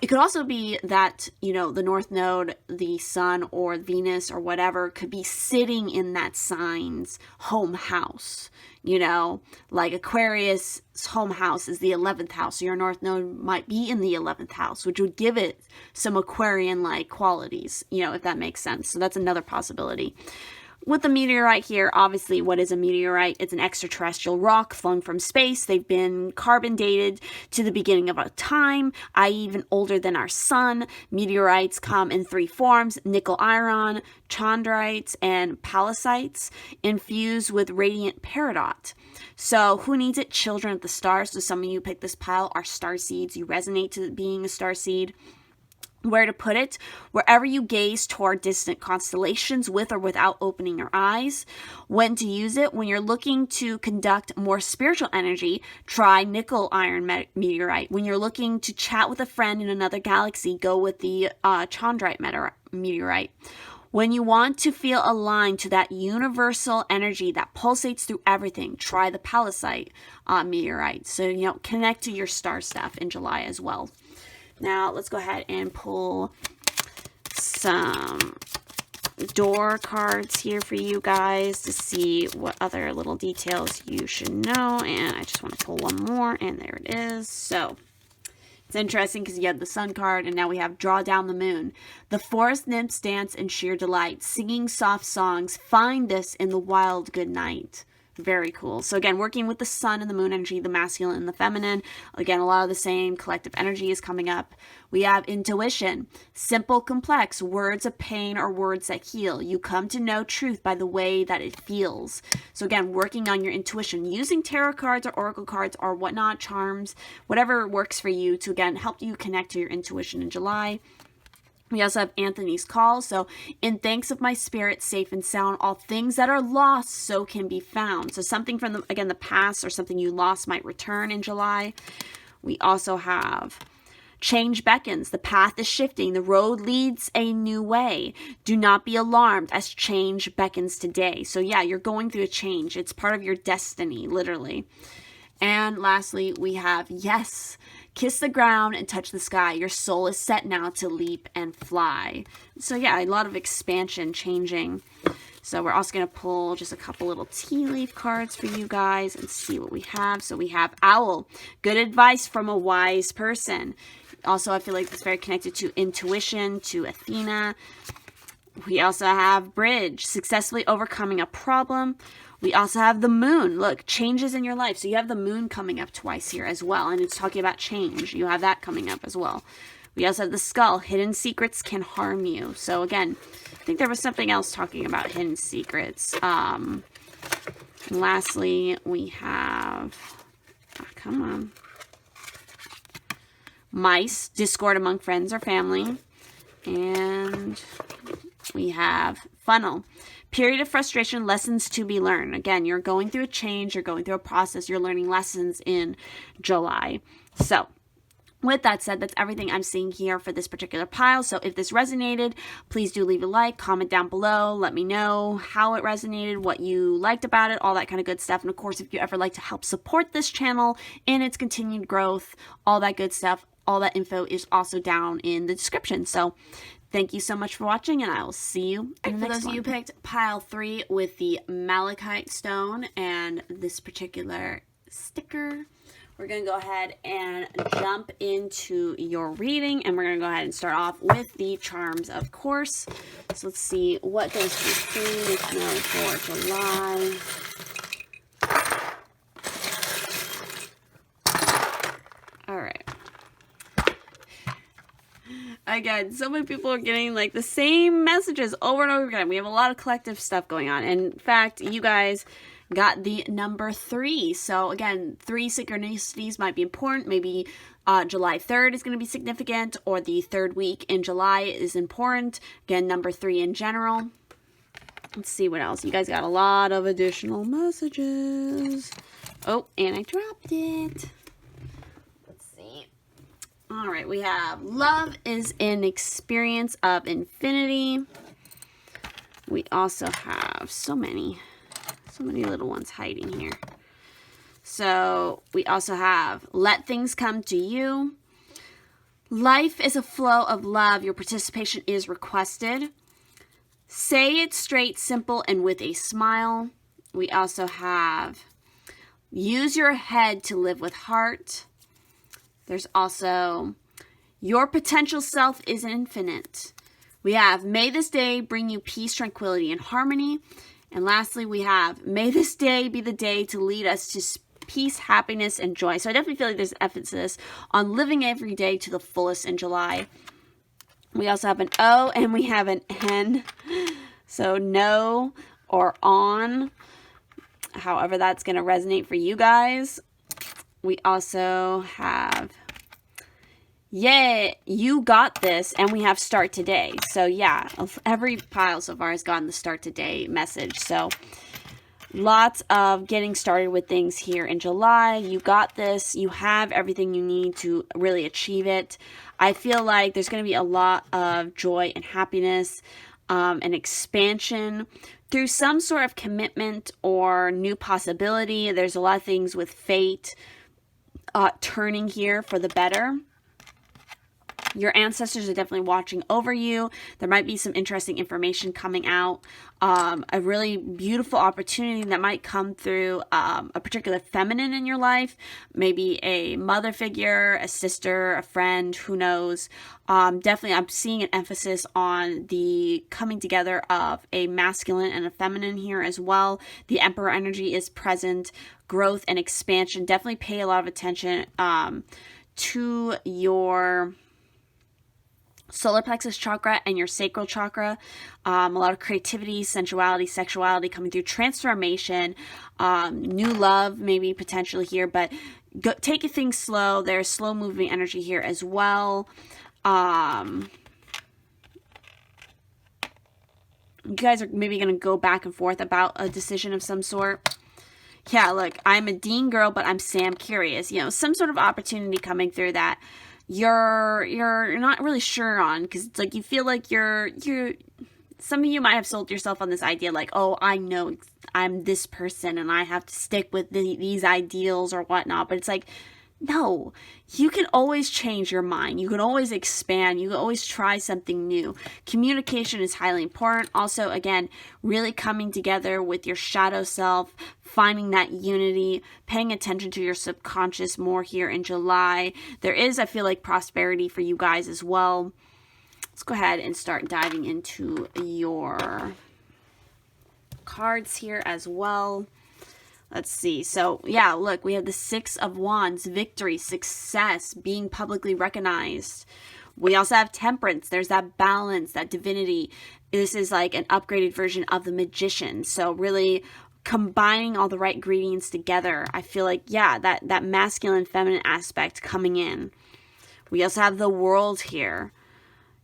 Speaker 1: It could also be that, the North Node, the Sun, or Venus, or whatever, could be sitting in that sign's home house. Like Aquarius' home house is the 11th house. So your North Node might be in the 11th house, which would give it some Aquarian-like qualities, if that makes sense. So that's another possibility. With the meteorite here, obviously, what is a meteorite? It's an extraterrestrial rock flung from space. They've been carbon dated to the beginning of our time, i.e. even older than our sun. Meteorites come in 3 forms: nickel iron, chondrites, and palladites, infused with radiant peridot. So who needs it? Children of the stars. So some of you picked this pile are star seeds. You resonate to being a star seed. Where to put it? Wherever you gaze toward distant constellations with or without opening your eyes. When to use it? When you're looking to conduct more spiritual energy, try nickel iron meteorite. When you're looking to chat with a friend in another galaxy, go with the chondrite meteorite. When you want to feel aligned to that universal energy that pulsates through everything, try the palladium meteorite. So, connect to your star stuff in July as well. Now, let's go ahead and pull some door cards here for you guys to see what other little details you should know. And I just want to pull one more, and there it is. So, it's interesting because you have the sun card, and now we have draw down the moon. The forest nymphs dance in sheer delight, singing soft songs. Find this in the wild good night. Very cool. So again, working with the sun and the moon energy, the masculine and the feminine. Again, a lot of the same collective energy is coming up. We have intuition, simple, complex, words of pain or words that heal. You come to know truth by the way that it feels. So again, working on your intuition, using tarot cards or oracle cards or whatnot, charms, whatever works for you to, again, help you connect to your intuition in July. We also have Anthony's call. So, in thanks of my spirit, safe and sound, all things that are lost so can be found. So something from the past or something you lost might return in July. We also have change beckons. The path is shifting. The road leads a new way. Do not be alarmed as change beckons today. So yeah, you're going through a change. It's part of your destiny, literally. And lastly, we have yes. Kiss the ground and touch the sky. Your soul is set now to leap and fly. So yeah, a lot of expansion, changing. So we're also going to pull just a couple little tea leaf cards for you guys and see what we have. So we have Owl. Good advice from a wise person. Also, I feel like it's very connected to intuition, to Athena. We also have Bridge. Successfully overcoming a problem. We also have the moon. Look, changes in your life. So you have the moon coming up twice here as well. And it's talking about change. You have that coming up as well. We also have the skull. Hidden secrets can harm you. So again, I think there was something else talking about hidden secrets. And lastly, we have, come on. Mice. Discord among friends or family. And we have funnel. Period of frustration, lessons to be learned. Again, you're going through a change, you're going through a process, you're learning lessons in July. So, with that said, that's everything I'm seeing here for this particular pile. So if this resonated, please do leave a like, comment down below, let me know how it resonated, what you liked about it, all that kind of good stuff. And of course, if you ever like to help support this channel in its continued growth, all that good stuff, all that info is also down in the description. So thank you so much for watching, and I will see you in the next one. For those of you who picked pile 3 with the malachite stone and this particular sticker, we're going to go ahead and jump into your reading, and we're going to go ahead and start off with the charms, of course. So let's see what does this know for July. All right. Again, so many people are getting like the same messages over and over again. We have a lot of collective stuff going on. And in fact, you guys got the number 3. So again, 3 synchronicities might be important. Maybe July 3rd is going to be significant, or the 3rd week in July is important. Again, number 3 in general. Let's see what else. You guys got a lot of additional messages. Oh, and I dropped it. All right, we have love is an experience of infinity. We also have so many little ones hiding here. So we also have let things come to you. Life is a flow of love. Your participation is requested. Say it straight, simple, and with a smile. We also have use your head to live with heart. There's also, your potential self is infinite. We have, may this day bring you peace, tranquility, and harmony. And lastly, we have, may this day be the day to lead us to peace, happiness, and joy. So I definitely feel like there's emphasis on living every day to the fullest in July. We also have an O and we have an N. So no or on, however that's going to resonate for you guys. We also have, yeah, you got this, and we have start today. So yeah, every pile so far has gotten the start today message. So lots of getting started with things here in July. You got this. You have everything you need to really achieve it. I feel like there's going to be a lot of joy and happiness and expansion through some sort of commitment or new possibility. There's a lot of things with fate turning here for the better. Your ancestors are definitely watching over you. There might be some interesting information coming out. A really beautiful opportunity that might come through a particular feminine in your life. Maybe a mother figure, a sister, a friend, who knows. Definitely I'm seeing an emphasis on the coming together of a masculine and a feminine here as well. The Emperor energy is present. Growth and expansion. Definitely pay a lot of attention to your solar plexus chakra and your sacral chakra. A lot of creativity, sensuality, sexuality coming through, transformation, new love maybe potentially here, but take things slow. There's slow moving energy here as well. You guys are maybe going to go back and forth about a decision of some sort. Yeah, look, I'm a Dean girl, but I'm Sam curious. You know, some sort of opportunity coming through that you're not really sure on, because it's like you feel like you're some of you might have sold yourself on this idea like, oh, I know I'm this person and I have to stick with these ideals or whatnot. But it's like, no, you can always change your mind. You can always expand. You can always try something new. Communication is highly important. Also, again, really coming together with your shadow self, finding that unity, paying attention to your subconscious more here in July. There is, I feel like, prosperity for you guys as well. Let's go ahead and start diving into your cards here as well. Let's see. So, yeah, look, we have the Six of Wands, victory, success, being publicly recognized. We also have Temperance. There's that balance, that divinity. This is like an upgraded version of the Magician. So, really combining all the right ingredients together. I feel like, yeah, that masculine, feminine aspect coming in. We also have the World here.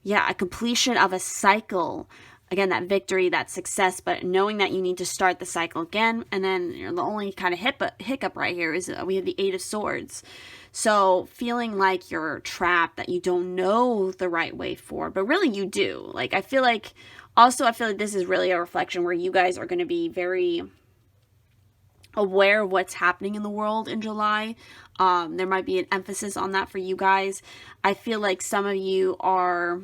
Speaker 1: Yeah, a completion of a cycle. Again, that victory, that success, but knowing that you need to start the cycle again. And then the only kind of hiccup right here is we have the Eight of Swords. So feeling like you're trapped, that you don't know the right way forward, but really you do. Like, I feel like this is really a reflection where you guys are going to be very aware of what's happening in the world in July. There might be an emphasis on that for you guys. I feel like some of you are...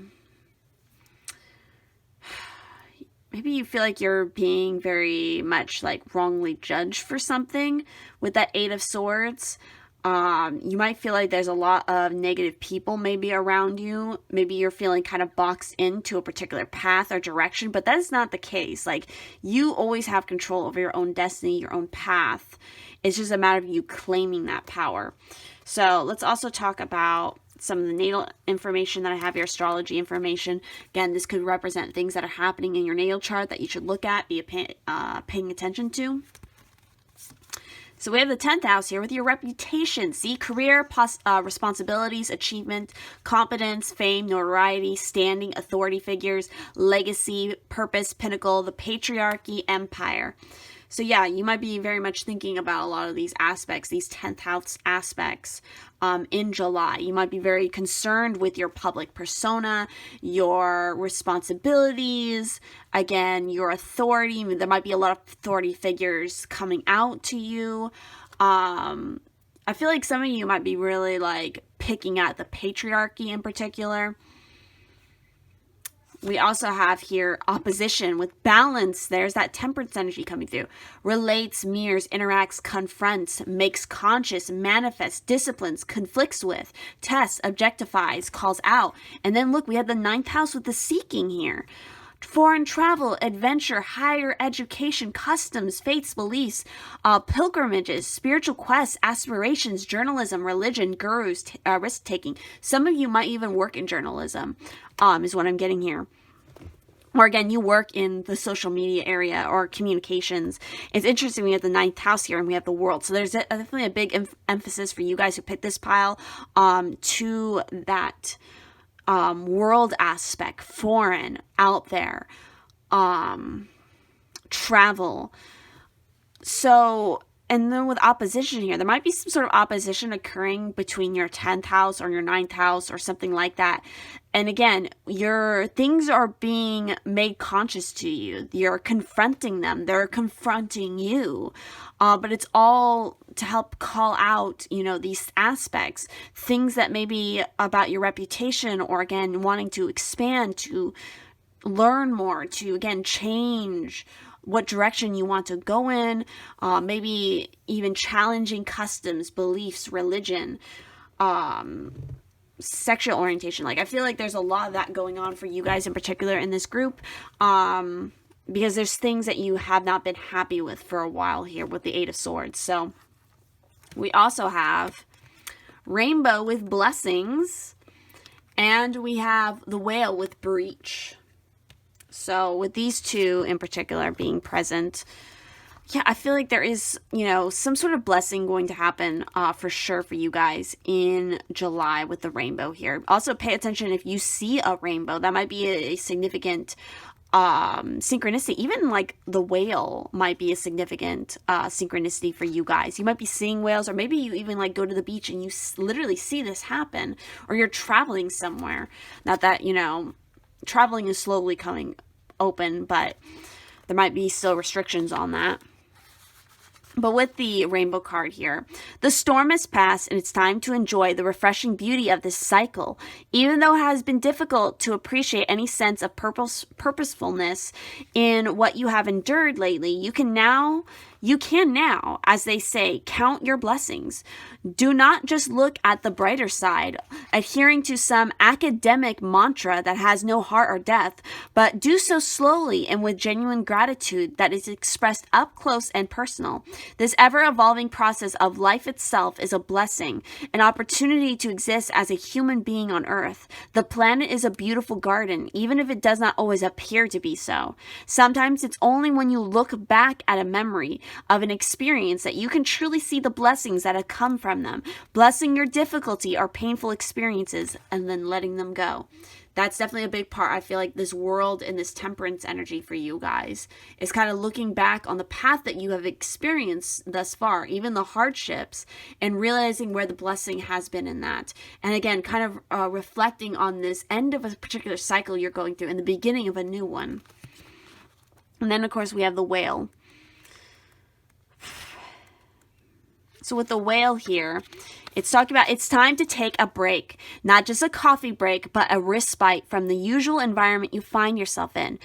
Speaker 1: Maybe you feel like you're being very much like wrongly judged for something with that Eight of Swords. You might feel like there's a lot of negative people maybe around you. Maybe you're feeling kind of boxed into a particular path or direction, but that is not the case. Like, you always have control over your own destiny, your own path. It's just a matter of you claiming that power. So let's also talk about some of the natal information that I have here, astrology information. Again, this could represent things that are happening in your natal chart that you should look at, be paying attention to. So we have the 10th house here with your reputation. See, career, responsibilities, achievement, competence, fame, notoriety, standing, authority figures, legacy, purpose, pinnacle, the patriarchy, empire. So yeah, you might be very much thinking about a lot of these aspects, these 10th house aspects in July. You might be very concerned with your public persona, your responsibilities, again, your authority. There might be a lot of authority figures coming out to you. I feel like some of you might be really like picking at the patriarchy in particular. We also have here opposition with balance. There's that Temperance energy coming through. Relates, mirrors, interacts, confronts, makes conscious, manifests, disciplines, conflicts with, tests, objectifies, calls out. And then look, we have the 9th house with the seeking here. foreign travel, adventure, higher education, customs, faiths, beliefs, pilgrimages, spiritual quests, aspirations, journalism, religion, gurus, risk-taking. Some of you might even work in journalism, is what I'm getting here. Or again, you work in the social media area or communications. It's interesting, we have the 9th house here and we have the world. So there's definitely a big emphasis for you guys who picked this pile to that world aspect, foreign, out there, travel. So, and then with opposition here, there might be some sort of opposition occurring between your 10th house or your 9th house or something like that. And again, your things are being made conscious to you. You're confronting them. They're confronting you. But it's all to help call out, you know, these aspects, things that may be about your reputation, or again, wanting to expand, to learn more, to again, change what direction you want to go in, maybe even challenging customs, beliefs, religion, sexual orientation. Like, I feel like there's a lot of that going on for you guys in particular in this group, because there's things that you have not been happy with for a while here with the 8 of Swords. So we also have Rainbow with blessings, and we have the Whale with breach. So with these two in particular being present, yeah, I feel like there is, you know, some sort of blessing going to happen for sure for you guys in July with the rainbow here. Also pay attention if you see a rainbow. That might be a significant synchronicity. Even like the whale might be a significant synchronicity for you guys. You might be seeing whales, or maybe you even like go to the beach and you literally see this happen, or you're traveling somewhere. Not that, you know, traveling is slowly coming open, but there might be still restrictions on that. But with the rainbow card here, the storm has passed and it's time to enjoy the refreshing beauty of this cycle. Even though it has been difficult to appreciate any sense of purposefulness in what you have endured lately, you can now, as they say, count your blessings. Do not just look at the brighter side, adhering to some academic mantra that has no heart or depth, but do so slowly and with genuine gratitude that is expressed up close and personal. This ever-evolving process of life itself is a blessing, an opportunity to exist as a human being on Earth. The planet is a beautiful garden, even if it does not always appear to be so. Sometimes it's only when you look back at a memory of an experience that you can truly see the blessings that have come from them, blessing your difficulty or painful experiences and then letting them go. That's definitely a big part. I feel like this world and this temperance energy for you guys is kind of looking back on the path that you have experienced thus far, even the hardships, and realizing where the blessing has been in that. And again, kind of reflecting on this end of a particular cycle you're going through and the beginning of a new one. And then, of course, we have the whale. So with the whale here, it's talking about it's time to take a break, not just a coffee break, but a respite from the usual environment you find yourself in.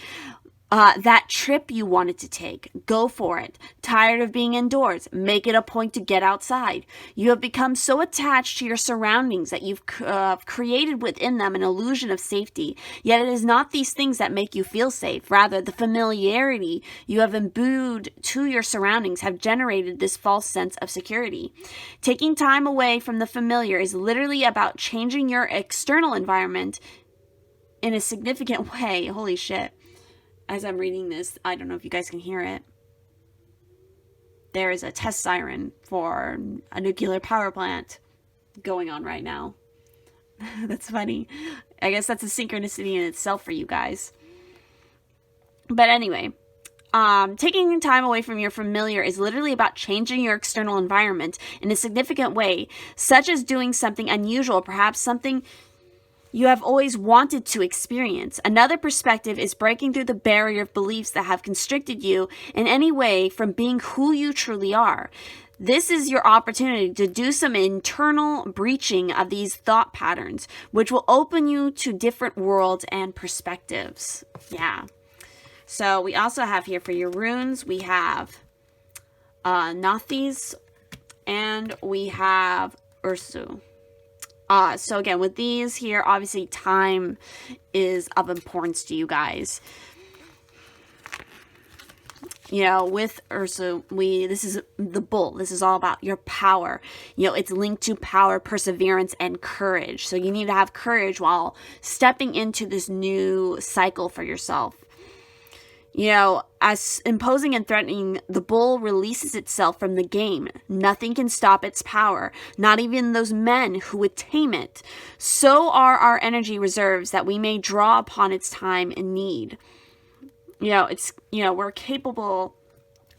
Speaker 1: That trip you wanted to take, go for it. Tired of being indoors, make it a point to get outside. You have become so attached to your surroundings that you've created within them an illusion of safety. Yet it is not these things that make you feel safe. Rather, the familiarity you have imbued to your surroundings have generated this false sense of security. Taking time away from the familiar is literally about changing your external environment in a significant way. Holy shit. As I'm reading this, I don't know if you guys can hear it. There is a test siren for a nuclear power plant going on right now. That's funny. I guess that's a synchronicity in itself for you guys. But anyway, taking time away from your familiar is literally about changing your external environment in a significant way, such as doing something unusual, perhaps something you have always wanted to experience. Another perspective is breaking through the barrier of beliefs that have constricted you in any way from being who you truly are. This is your opportunity to do some internal breaching of these thought patterns, which will open you to different worlds and perspectives. Yeah. So we also have here for your runes, we have Nathis, and we have Ursu. So again, with these here, obviously time is of importance to you guys. You know, with Ursa, this is the bull. This is all about your power. You know, it's linked to power, perseverance, and courage. So you need to have courage while stepping into this new cycle for yourself. You know, as imposing and threatening, the bull releases itself from the game. Nothing can stop its power, not even those men who would tame it. So are our energy reserves that we may draw upon its time in need. You know, we're capable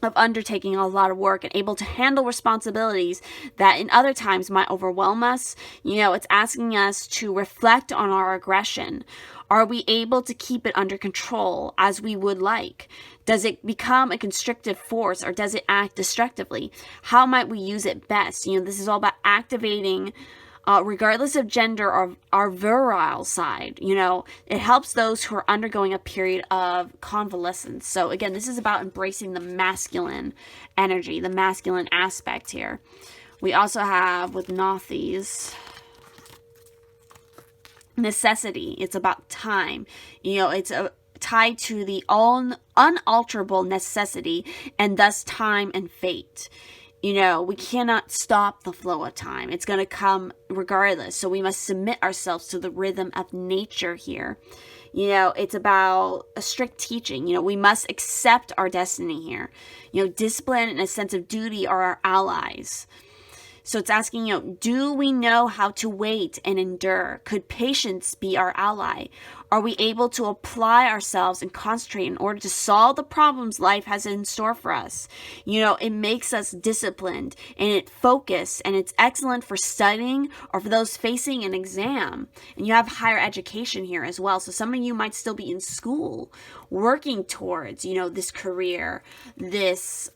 Speaker 1: of undertaking a lot of work and able to handle responsibilities that in other times might overwhelm us. You know, it's asking us to reflect on our aggression. Are we able to keep it under control as we would like? Does it become a constrictive force, or does it act destructively? How might we use it best? You know, this is all about activating, regardless of gender or our virile side. You know, it helps those who are undergoing a period of convalescence. So again, this is about embracing the masculine energy, the masculine aspect here. We also have with Nothies, necessity. It's about time. You know, it's tied to the unalterable necessity, and thus time and fate. You know, we cannot stop the flow of time. It's going to come regardless. So we must submit ourselves to the rhythm of nature here. You know, it's about a strict teaching. You know, we must accept our destiny here. You know, discipline and a sense of duty are our allies. So it's asking, you know, do we know how to wait and endure? Could patience be our ally? Are we able to apply ourselves and concentrate in order to solve the problems life has in store for us? You know, it makes us disciplined and it focused, and it's excellent for studying or for those facing an exam. And you have higher education here as well. So some of you might still be in school working towards, you know, this career, this,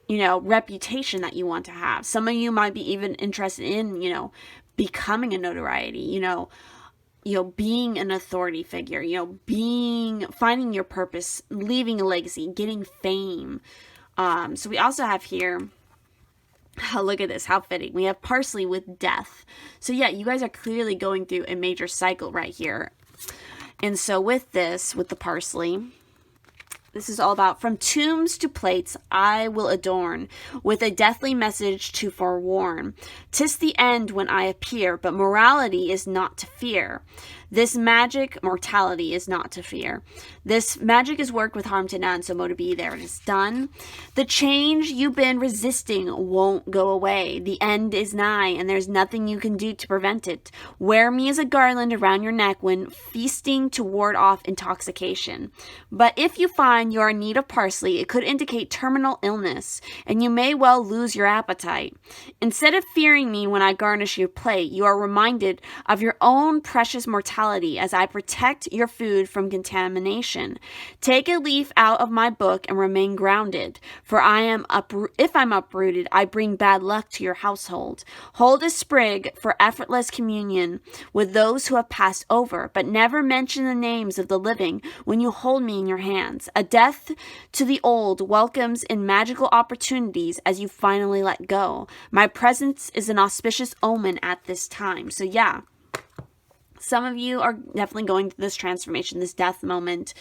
Speaker 1: you know, reputation that you want to have. Some of you might be even interested in, you know, becoming a notoriety, you know, being an authority figure, you know, finding your purpose, leaving a legacy, getting fame. So we also have here, look at this, how fitting. We have parsley with death. So yeah, you guys are clearly going through a major cycle right here. And so with this, with the parsley, this is all about, from tombs to plates I will adorn, with a deathly message to forewarn. 'Tis the end when I appear, but morality is not to fear. This magic, mortality, is not to fear. This magic is worked with harm to none, so mo to be, there it is done. The change you've been resisting won't go away. The end is nigh, and there's nothing you can do to prevent it. Wear me as a garland around your neck when feasting to ward off intoxication. But if you find you're in need of parsley, it could indicate terminal illness, and you may well lose your appetite. Instead of fearing me when I garnish your plate, you are reminded of your own precious mortality as I protect your food from contamination. Take a leaf out of my book and remain grounded, for if I'm uprooted, I bring bad luck to your household. Hold a sprig for effortless communion with those who have passed over, but never mention the names of the living when you hold me in your hands. A death to the old welcomes in magical opportunities as you finally let go. My presence is an auspicious omen at this time. So yeah, some of you are definitely going through this transformation, this death moment,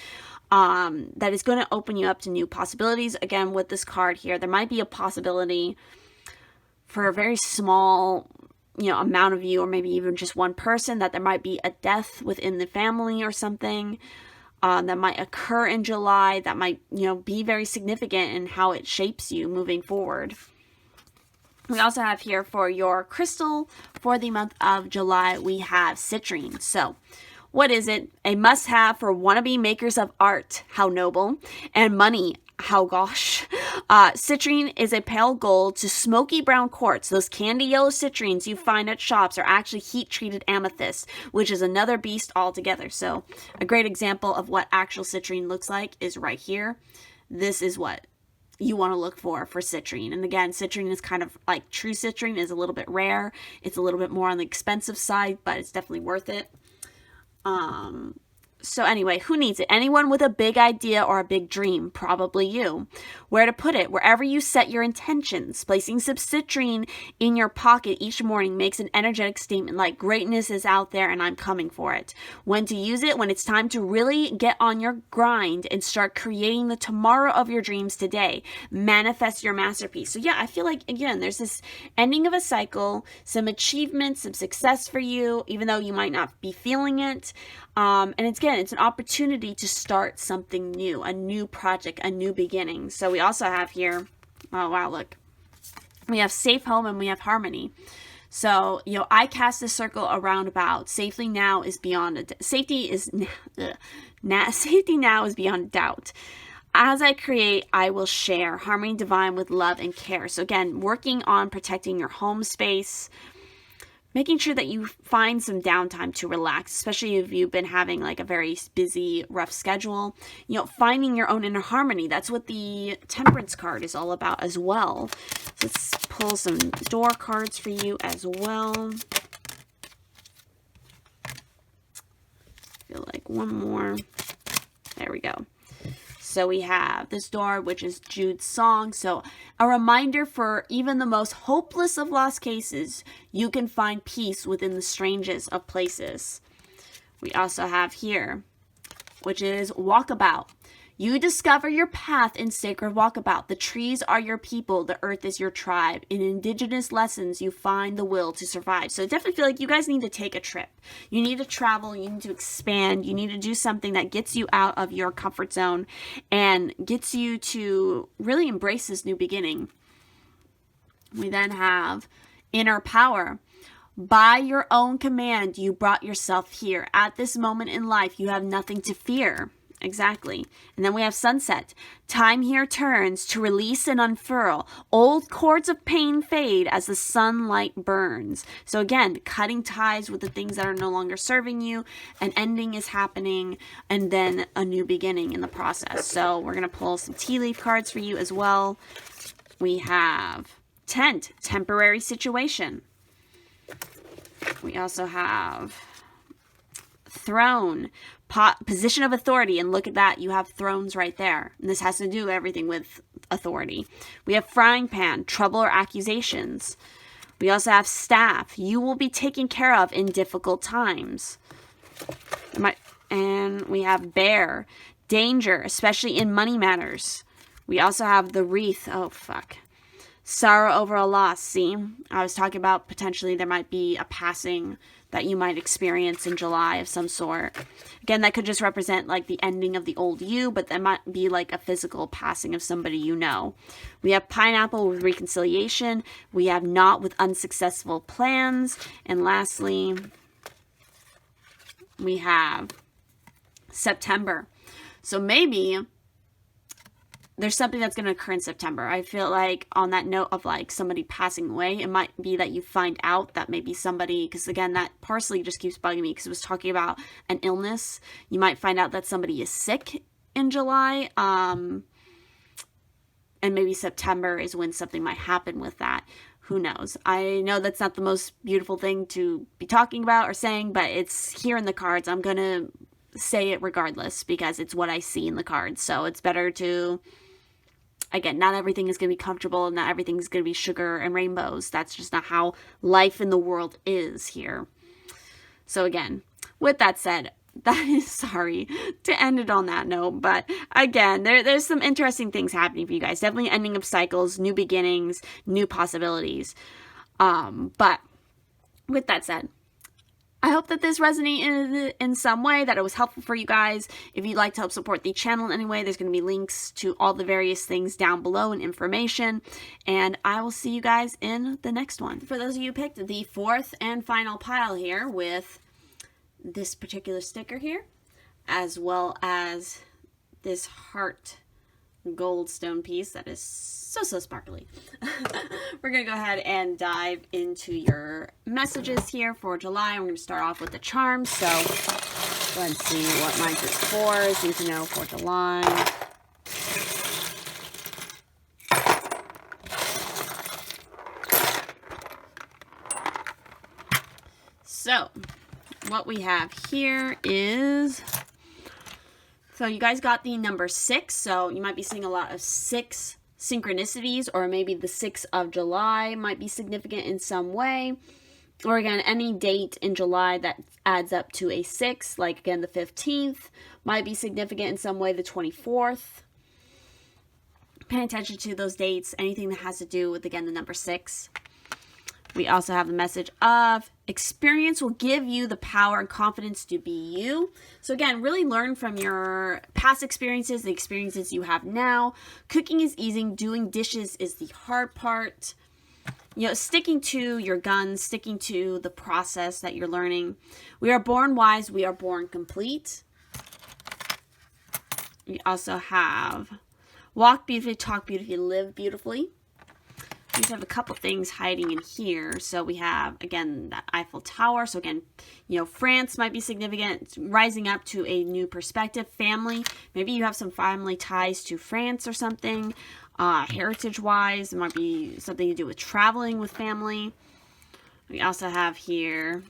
Speaker 1: that is going to open you up to new possibilities. Again, with this card here, there might be a possibility for a very small, you know, amount of you, or maybe even just one person, that there might be a death within the family or something that might occur in July, that might, you know, be very significant in how it shapes you moving forward. We also have here for your crystal for the month of July, we have citrine. So what is it? A must-have for wannabe makers of art, how noble, and money, how gosh. Citrine is a pale gold to smoky brown quartz. Those candy yellow citrines you find at shops are actually heat-treated amethyst, which is another beast altogether. So a great example of what actual citrine looks like is right here. This is what you want to look for citrine. And again, citrine is kind of like true citrine is a little bit rare. It's a little bit more on the expensive side, but it's definitely worth it. So anyway, who needs it? Anyone with a big idea or a big dream, probably you. Where to put it? Wherever you set your intentions. Placing some citrine in your pocket each morning makes an energetic statement like greatness is out there and I'm coming for it. When to use it? When it's time to really get on your grind and start creating the tomorrow of your dreams today. Manifest your masterpiece. So yeah, I feel like, again, there's this ending of a cycle, some achievements, some success for you, even though you might not be feeling it. And it's an opportunity to start something new, a new project, a new beginning. So we also have here, oh wow, look, we have safe home and we have harmony. So, I cast a circle around about safety now is beyond safety now is beyond doubt. As I create, I will share harmony divine with love and care. So again, working on protecting your home space, making sure that you find some downtime to relax, especially if you've been having like a very busy, rough schedule. Finding your own inner harmony. That's what the Temperance card is all about as well. So let's pull some door cards for you as well. I feel like one more. There we go. So we have this door, which is Jude's song. So a reminder for even the most hopeless of lost cases, you can find peace within the strangest of places. We also have here, which is Walkabout. You discover your path in sacred walkabout. The trees are your people. The earth is your tribe. In indigenous lessons, you find the will to survive. So I definitely feel like you guys need to take a trip. You need to travel. You need to expand. You need to do something that gets you out of your comfort zone and gets you to really embrace this new beginning. We then have inner power. By your own command, you brought yourself here. At this moment in life, you have nothing to fear. Exactly. And then we have sunset. Time here turns to release and unfurl. Old cords of pain fade as the sunlight burns. So again, cutting ties with the things that are no longer serving you. An ending is happening and then a new beginning in the process. So we're going to pull some tea leaf cards for you as well. We have tent, temporary situation. We also have throne, position of authority, and look at that, you have thrones right there, and this has to do everything with authority. We have frying pan, trouble or accusations. We also have staff, you will be taken care of in difficult times. And we have bear, danger, especially in money matters. We also have the wreath, sorrow over a loss. See, I was talking about potentially there might be a passing that you might experience in July of some sort. Again, that could just represent like the ending of the old you, but that might be like a physical passing of somebody you know. We have pineapple with reconciliation. We have knot with unsuccessful plans. And lastly, we have September. So maybe there's something that's going to occur in September. I feel like on that note of like somebody passing away, it might be that you find out that maybe somebody, because again, that parsley just keeps bugging me because it was talking about an illness. You might find out that somebody is sick in July. And maybe September is when something might happen with that. Who knows? I know that's not the most beautiful thing to be talking about or saying, but it's here in the cards. I'm going to say it regardless because it's what I see in the cards. So it's better to, again, not everything is going to be comfortable. Not everything is going to be sugar and rainbows. That's just not how life in the world is here. So again, with that said, that is sorry to end it on that note. But again, there's some interesting things happening for you guys. Definitely ending of cycles, new beginnings, new possibilities. But with that said, I hope that this resonated in some way, that it was helpful for you guys. If you'd like to help support the channel in any way, there's going to be links to all the various things down below and information. And I will see you guys in the next one. For those of you who picked the fourth and final pile here with this particular sticker here, as well as this heart gold stone piece that is so sparkly. We're going to go ahead and dive into your messages here for July. I'm going to start off with the charms. So let's see what mine is for. Need to know for July. So what we have here is So you guys got the number 6, so you might be seeing a lot of 6 synchronicities, or maybe the 6th of July might be significant in some way. Or again, any date in July that adds up to a 6, like again, the 15th might be significant in some way, the 24th. Pay attention to those dates, anything that has to do with, again, the number 6. We also have the message of experience will give you the power and confidence to be you. So again, really learn from your past experiences, the experiences you have now. Cooking is easy, doing dishes is the hard part. You know, sticking to your guns, sticking to the process that you're learning. We are born wise, we are born complete. We also have walk beautifully, talk beautifully, live beautifully. We just have a couple things hiding in here. So we have, again, that Eiffel Tower. So again, you know, France might be significant, rising up to a new perspective. Family, maybe you have some family ties to France or something. Heritage-wise, it might be something to do with traveling with family. We also have here,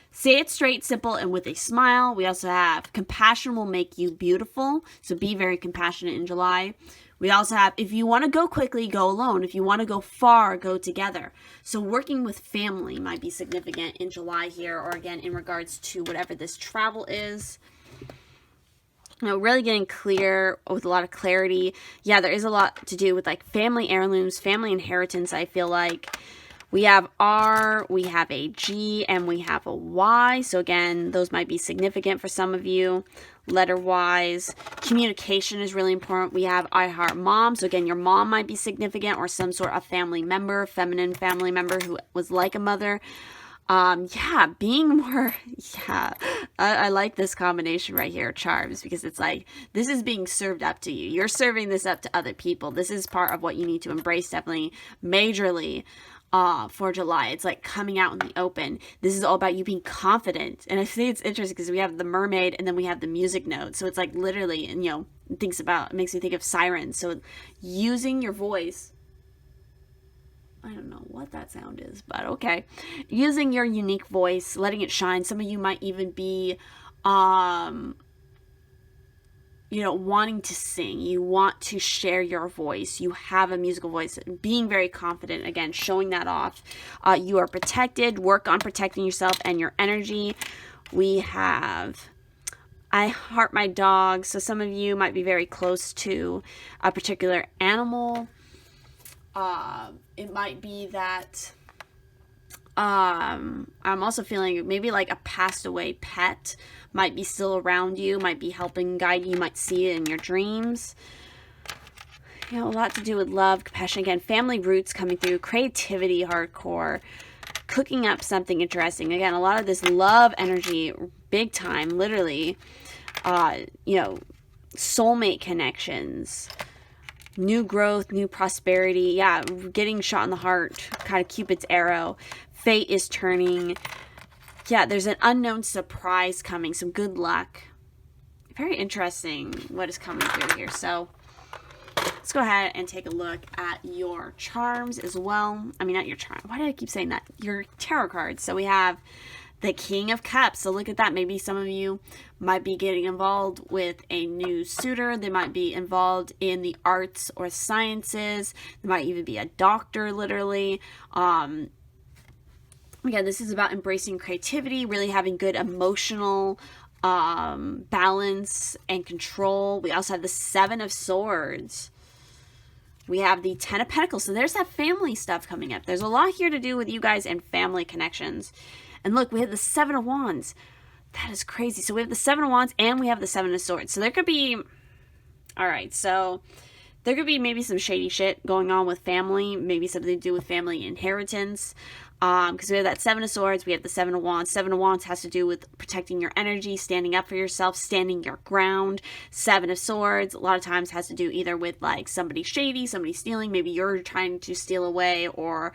Speaker 1: say it straight, simple, and with a smile. We also have compassion will make you beautiful. So be very compassionate in July. We also have, if you want to go quickly, go alone. If you want to go far, go together. So working with family might be significant in July here, or again, in regards to whatever this travel is. You know, really getting clear with a lot of clarity. Yeah, there is a lot to do with like family heirlooms, family inheritance, I feel like. We have R, we have a G, and we have a Y. So again, those might be significant for some of you. Letter-wise, communication is really important. We have I Heart Mom. So again, your mom might be significant, or some sort of family member, feminine family member who was like a mother. Yeah, being more, yeah, I like this combination right here, charms, because it's like, this is being served up to you. You're serving this up to other people. This is part of what you need to embrace, definitely, majorly, for July. It's like coming out in the open. This is all about you being confident. And I think it's interesting because we have the mermaid and then we have the music note. So it's like literally, and you know, it makes me think of sirens. So using your voice, I don't know what that sound is, but okay. Using your unique voice, letting it shine. Some of you might even be, you know, wanting to sing. You want to share your voice. You have a musical voice. Being very confident, again, showing that off. You are protected. Work on protecting yourself and your energy. We have I heart my dog. So some of you might be very close to a particular animal. It might be that I'm also feeling maybe like a passed away pet might be still around you, might be helping guide you, might see it in your dreams. You know, a lot to do with love, compassion, again, family roots coming through, creativity, hardcore, cooking up something interesting. Again, a lot of this love energy, big time, literally, you know, soulmate connections. New growth, new prosperity. Yeah, getting shot in the heart. Kind of Cupid's arrow. Fate is turning. Yeah, there's an unknown surprise coming. Some good luck. Very interesting what is coming through here. So let's go ahead and take a look at your charms as well. I mean, not your charm. Why did I keep saying that? Your tarot cards. So we have the King of Cups. So look at that. Maybe some of you might be getting involved with a new suitor. They might be involved in the arts or sciences. They might even be a doctor, literally. Again, this is about embracing creativity, really having good emotional balance and control. We also have the Seven of Swords. We have the Ten of Pentacles. So there's that family stuff coming up. There's a lot here to do with you guys and family connections. And look, we have the Seven of Wands. That is crazy. So we have the Seven of Wands and we have the Seven of Swords. So there could be, all right, so there could be maybe some shady shit going on with family, maybe something to do with family inheritance. Because we have that Seven of Swords, we have the Seven of Wands. Seven of Wands has to do with protecting your energy, standing up for yourself, standing your ground. Seven of Swords, a lot of times has to do either with like somebody shady, somebody stealing, maybe you're trying to steal away or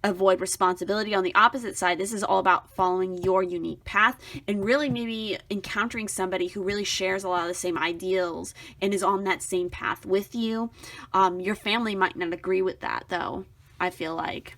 Speaker 1: avoid responsibility. On the opposite side, this is all about following your unique path and really maybe encountering somebody who really shares a lot of the same ideals and is on that same path with you. Your family might not agree with that though, I feel like.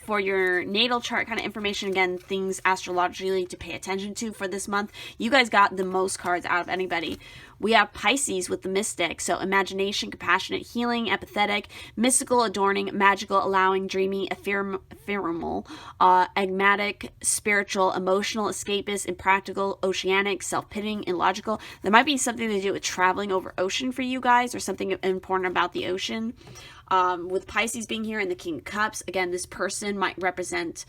Speaker 1: for your natal chart kind of information, again, things astrologically to pay attention to for this month, you guys got the most cards out of anybody. We have Pisces with the mystic, so imagination, compassionate, healing, empathetic, mystical, adorning, magical, allowing, dreamy, ephemeral, enigmatic, spiritual, emotional, escapist, impractical, oceanic, self-pitying, illogical. There might be something to do with traveling over ocean for you guys, or something important about the ocean. With Pisces being here and the King of Cups, again, this person might represent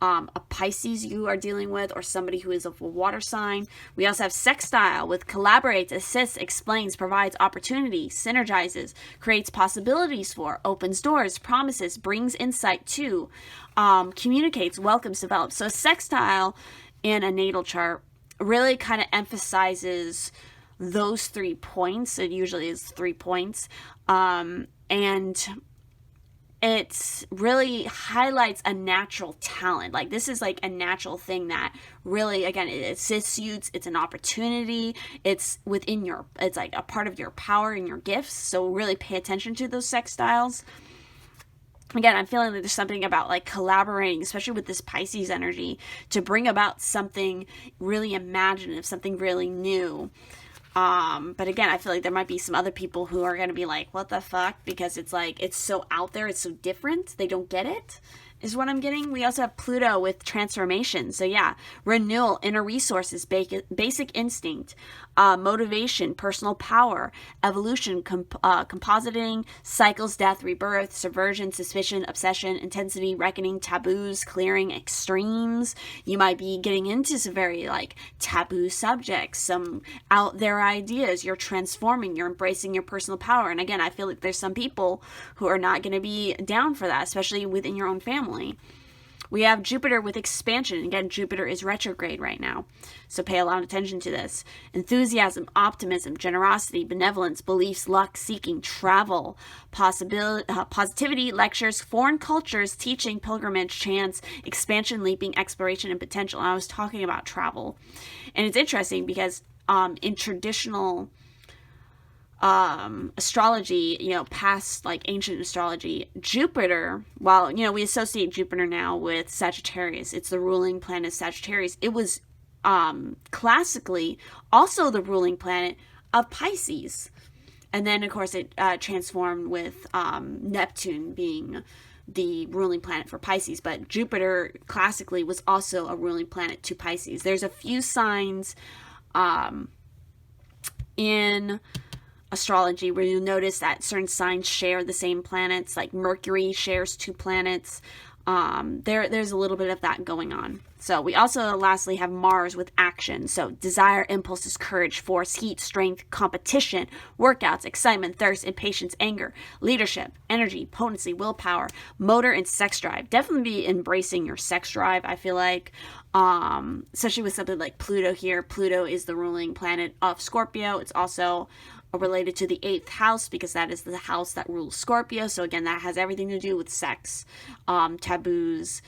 Speaker 1: a Pisces you are dealing with, or somebody who is of a water sign. We also have sextile with collaborates, assists, explains, provides opportunity, synergizes, creates possibilities for, opens doors, promises, brings insight to, communicates, welcomes, develops. So a sextile in a natal chart really kind of emphasizes those 3 points. It usually is 3 points. And it really highlights a natural talent. Like, this is like a natural thing that really, again, it assists you. It's an opportunity. It's within it's like a part of your power and your gifts. So really pay attention to those sextiles. Again, I'm feeling like there's something about like collaborating, especially with this Pisces energy, to bring about something really imaginative, something really new. But again, I feel like there might be some other people who are going to be like, what the fuck? Because it's like, it's so out there. It's so different. They don't get it, is what I'm getting. We also have Pluto with transformation. So yeah, renewal, inner resources, basic instinct, motivation, personal power, evolution, compositing, cycles, death, rebirth, subversion, suspicion, obsession, intensity, reckoning, taboos, clearing, extremes. You might be getting into some very like taboo subjects, some out there ideas. You're transforming, you're embracing your personal power. And again, I feel like there's some people who are not going to be down for that, especially within your own family. We have Jupiter with expansion. Again, Jupiter is retrograde right now, so pay a lot of attention to this. Enthusiasm, optimism, generosity, benevolence, beliefs, luck, seeking, travel, positivity, lectures, foreign cultures, teaching, pilgrimage, chance, expansion, leaping, exploration, and potential. And I was talking about travel, and it's interesting because in traditional astrology, past like ancient astrology, Jupiter, while, we associate Jupiter now with Sagittarius, it's the ruling planet Sagittarius. It was classically also the ruling planet of Pisces. And then, of course, it transformed with Neptune being the ruling planet for Pisces. But Jupiter classically was also a ruling planet to Pisces. There's a few signs in astrology where you'll notice that certain signs share the same planets, like Mercury shares 2 planets. There's a little bit of that going on. So we also lastly have Mars with action. So desire, impulses, courage, force, heat, strength, competition, workouts, excitement, thirst, impatience, anger, leadership, energy, potency, willpower, motor, and sex drive. Definitely be embracing your sex drive, I feel like. Especially with something like Pluto here. Pluto is the ruling planet of Scorpio. It's also related to the 8th house because that is the house that rules Scorpio. So again, that has everything to do with sex, taboos,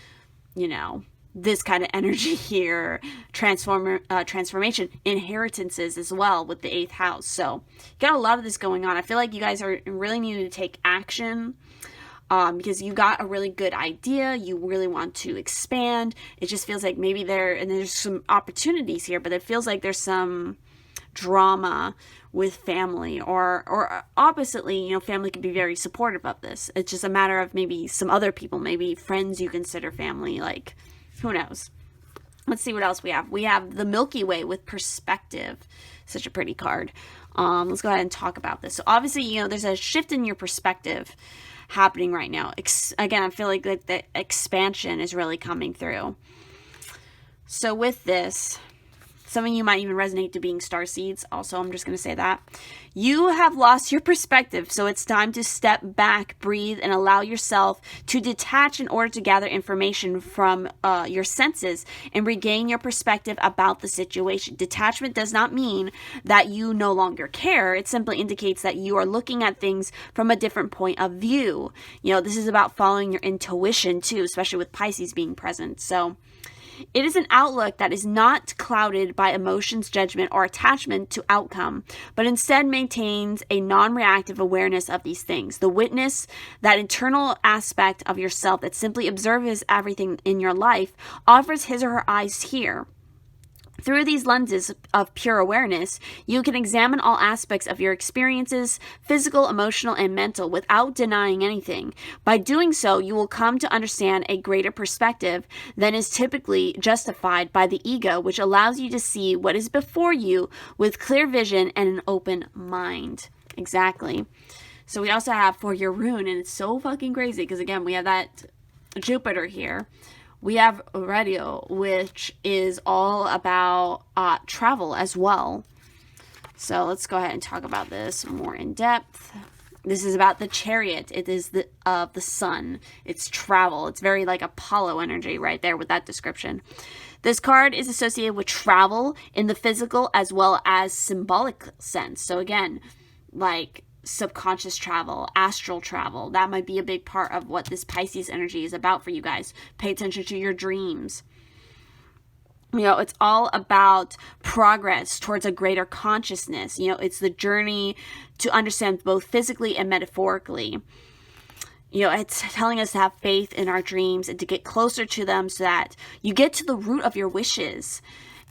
Speaker 1: this kind of energy here, transformation, inheritances as well with the 8th house. So you got a lot of this going on. I feel like you guys are really needing to take action because you got a really good idea. You really want to expand. It just feels like maybe there's some opportunities here, but it feels like there's some drama with family, or oppositely, family can be very supportive of this. It's just a matter of maybe some other people, maybe friends you consider family, like, who knows. Let's see what else we have. We have the Milky Way with perspective. Such a pretty card. Let's go ahead and talk about this. So obviously, there's a shift in your perspective happening right now. Again, I feel like the expansion is really coming through. So with this, some of you might even resonate to being starseeds. Also, I'm just going to say that. You have lost your perspective, so it's time to step back, breathe, and allow yourself to detach in order to gather information from your senses and regain your perspective about the situation. Detachment does not mean that you no longer care. It simply indicates that you are looking at things from a different point of view. This is about following your intuition too, especially with Pisces being present. So It is an outlook that is not clouded by emotions, judgment, or attachment to outcome, but instead maintains a non-reactive awareness of these things. The witness, that internal aspect of yourself that simply observes everything in your life, offers his or her eyes here. Through these lenses of pure awareness, you can examine all aspects of your experiences, physical, emotional, and mental, without denying anything. By doing so, you will come to understand a greater perspective than is typically justified by the ego, which allows you to see what is before you with clear vision and an open mind. Exactly. So we also have for your rune, and it's so fucking crazy because, again, we have that Jupiter here. We have radio, which is all about travel as well. So let's go ahead and talk about this more in depth. This is about the chariot. It is the sun. It's travel. It's very like Apollo energy right there with that description. This card is associated with travel in the physical as well as symbolic sense. So again, like subconscious travel, astral travel. That might be a big part of what this Pisces energy is about for you guys. Pay attention to your dreams. You know, it's all about progress towards a greater consciousness. You know, it's the journey to understand both physically and metaphorically. You know, it's telling us to have faith in our dreams and to get closer to them so that you get to the root of your wishes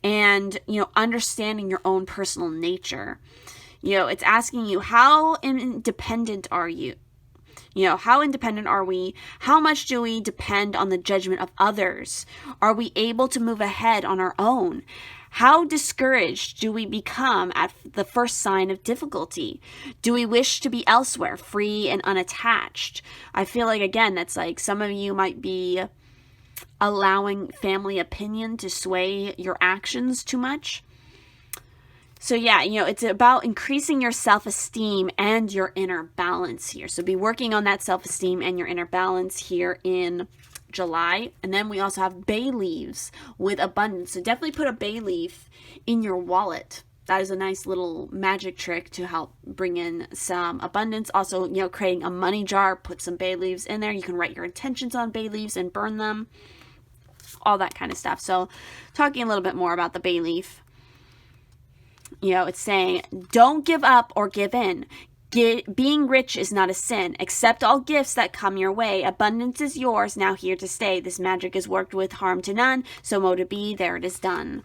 Speaker 1: and, you know, understanding your own personal nature. You know, it's asking you, how independent are you? You know, how independent are we? How much do we depend on the judgment of others? Are we able to move ahead on our own? How discouraged do we become at the first sign of difficulty? Do we wish to be elsewhere, free and unattached? I feel like, again, that's like some of you might be allowing family opinion to sway your actions too much. So yeah, you know, it's about increasing your self-esteem and your inner balance here. So be working on that self-esteem and your inner balance here in July. And then we also have bay leaves with abundance. So definitely put a bay leaf in your wallet. That is a nice little magic trick to help bring in some abundance. Also, you know, creating a money jar, put some bay leaves in there. You can write your intentions on bay leaves and burn them. All that kind of stuff. So talking a little bit more about the bay leaf. You know, it's saying, don't give up or give in. Being rich is not a sin. Accept all gifts that come your way. Abundance is yours, now here to stay. This magic is worked with harm to none, so mo to be, there it is done.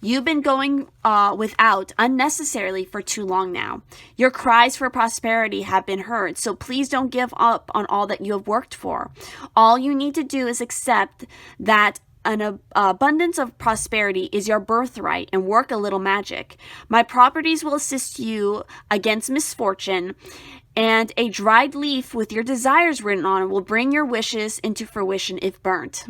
Speaker 1: You've been going without unnecessarily for too long now. Your cries for prosperity have been heard, so please don't give up on all that you have worked for. All you need to do is accept that an abundance of prosperity is your birthright and work a little magic. My properties will assist you against misfortune, and a dried leaf with your desires written on it will bring your wishes into fruition if burnt.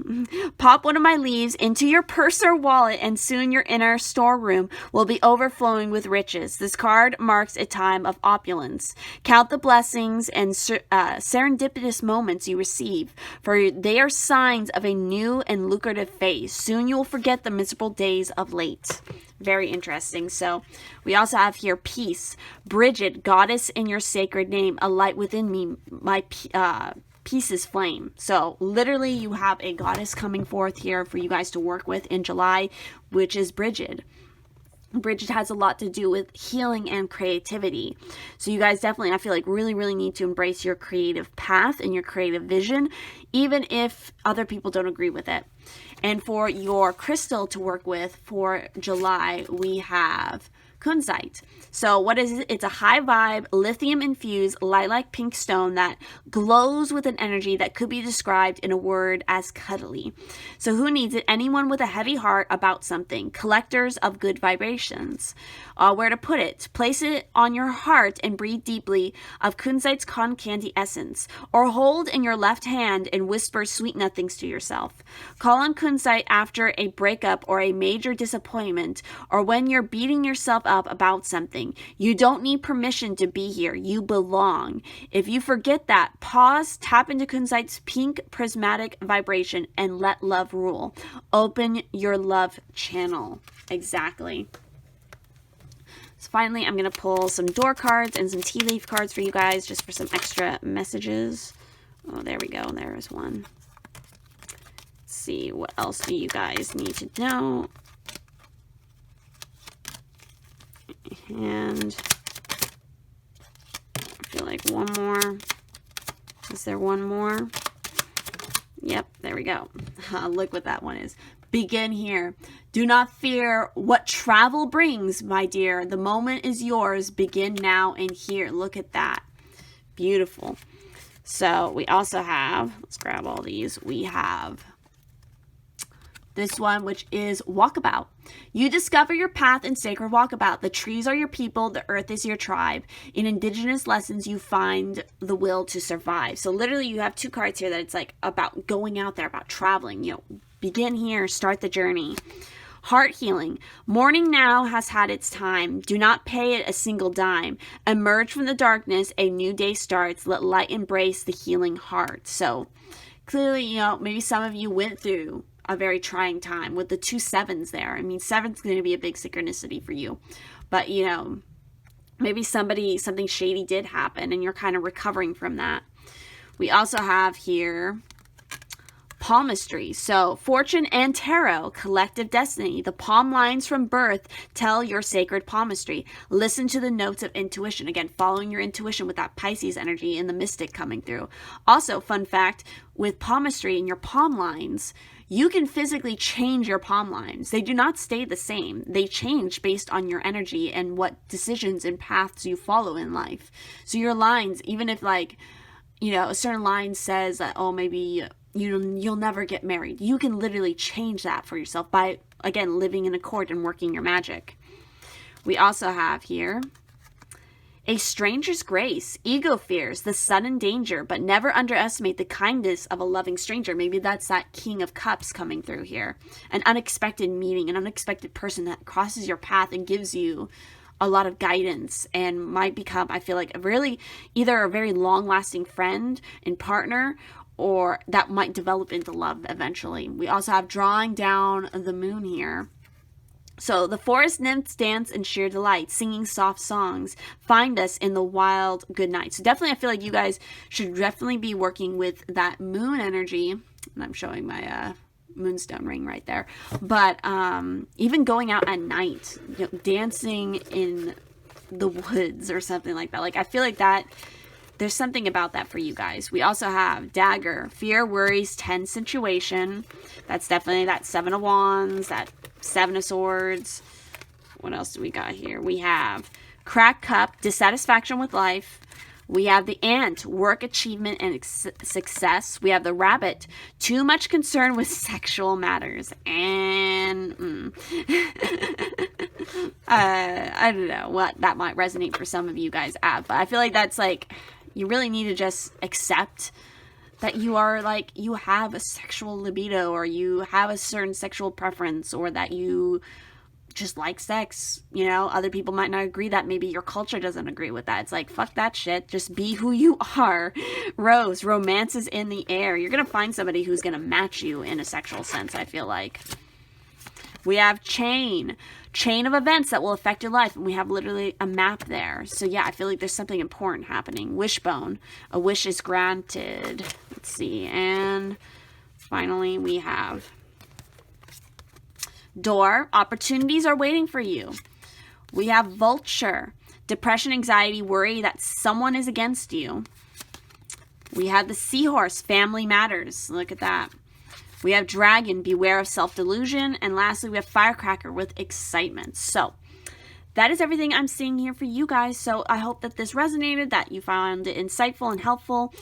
Speaker 1: Pop one of my leaves into your purse or wallet, and soon your inner storeroom will be overflowing with riches. This card marks a time of opulence. Count the blessings and serendipitous moments you receive, for they are signs of a new and lucrative phase. Soon you will forget the miserable days of late. Very interesting. So we also have here peace. Bridget, goddess in your sacred name, a light within me, my peace is flame. So literally you have a goddess coming forth here for you guys to work with in July, which is Bridget. Bridget has a lot to do with healing and creativity. So you guys definitely, I feel like, really need to embrace your creative path and your creative vision, even if other people don't agree with it. And for your crystal to work with for July, we have kunzite. So what is it? It's a high vibe, lithium infused lilac pink stone that glows with an energy that could be described in a word as cuddly. So who needs it? Anyone with a heavy heart about something. Collectors of good vibrations. Where to put it? Place it on your heart and breathe deeply of kunzite's cotton candy essence. Or hold in your left hand and whisper sweet nothings to yourself. Call on kunzite after a breakup or a major disappointment, or when you're beating yourself up about something. You don't need permission to be here. You belong. If you forget that, pause, tap into kunzite's pink prismatic vibration, and let love rule. Open your love channel. Exactly. So finally, I'm going to pull some door cards and some tea leaf cards for you guys, just for some extra messages. Oh, there we go. There is one. Let's see, what else do you guys need to know? And I feel like one more. Is there one more? Yep, there we go. Look what that one is. Begin here. Do not fear what travel brings, my dear. The moment is yours. Begin now and here. Look at that. Beautiful. So we also have, let's grab all these. We have this one, which is walkabout. You discover your path in sacred walkabout. The trees are your people. The earth is your tribe. In indigenous lessons, you find the will to survive. So literally you have 2 cards here that it's like about going out there, about traveling. You know, begin here, start the journey. Heart healing. Mourning now has had its time. Do not pay it a single dime. Emerge from the darkness. A new day starts. Let light embrace the healing heart. So clearly, you know, maybe some of you went through a very trying time with the 2 sevens there. I mean, 7's going to be a big synchronicity for you. But, you know, maybe something shady did happen and you're kind of recovering from that. We also have here palmistry. So fortune and tarot, collective destiny. The palm lines from birth tell your sacred palmistry. Listen to the notes of intuition. Again, following your intuition with that Pisces energy and the mystic coming through. Also, fun fact, with palmistry and your palm lines, you can physically change your palm lines. They do not stay the same. They change based on your energy and what decisions and paths you follow in life. So your lines, even if like, you know, a certain line says that, oh, maybe you'll never get married. You can literally change that for yourself by, again, living in accord and working your magic. We also have here a stranger's grace, ego fears, the sudden danger, but never underestimate the kindness of a loving stranger. Maybe that's that King of Cups coming through here. An unexpected meeting, an unexpected person that crosses your path and gives you a lot of guidance and might become, I feel like, either a very long-lasting friend and partner, or that might develop into love eventually. We also have drawing down the moon here. So the forest nymphs dance in sheer delight, singing soft songs. Find us in the wild good night. So definitely I feel like you guys should definitely be working with that moon energy. And I'm showing my moonstone ring right there. But even going out at night, you know, dancing in the woods or something like that. Like I feel like that there's something about that for you guys. We also have dagger, fear, worries, tense situation. That's definitely that 7 of Wands, that 7 of Swords. What else do we got here? We have cracked cup, dissatisfaction with life. We have the ant, work, achievement, and success. We have the rabbit, too much concern with sexual matters. And I don't know what that might resonate for some of you guys at, but I feel like that's like, you really need to just accept that you are like, you have a sexual libido, or you have a certain sexual preference, or that you just like sex. You know, other people might not agree, that maybe your culture doesn't agree with that. It's like, fuck that shit. Just be who you are. Rose, romance is in the air. You're going to find somebody who's going to match you in a sexual sense, I feel like. We have chain of events that will affect your life. And we have literally a map there. So yeah, I feel like there's something important happening. Wishbone, a wish is granted. Let's see. And finally we have door, opportunities are waiting for you. We have vulture, depression, anxiety, worry that someone is against you. We have the seahorse, family matters. Look at that. We have dragon, beware of self-delusion. And lastly, we have firecracker with excitement. So that is everything I'm seeing here for you guys. So I hope that this resonated, that you found it insightful and helpful.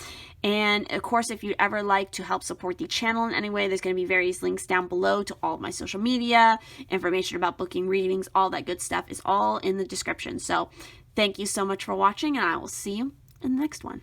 Speaker 1: And of course, if you'd ever like to help support the channel in any way, there's going to be various links down below to all of my social media, information about booking readings, all that good stuff is all in the description. So thank you so much for watching, and I will see you in the next one.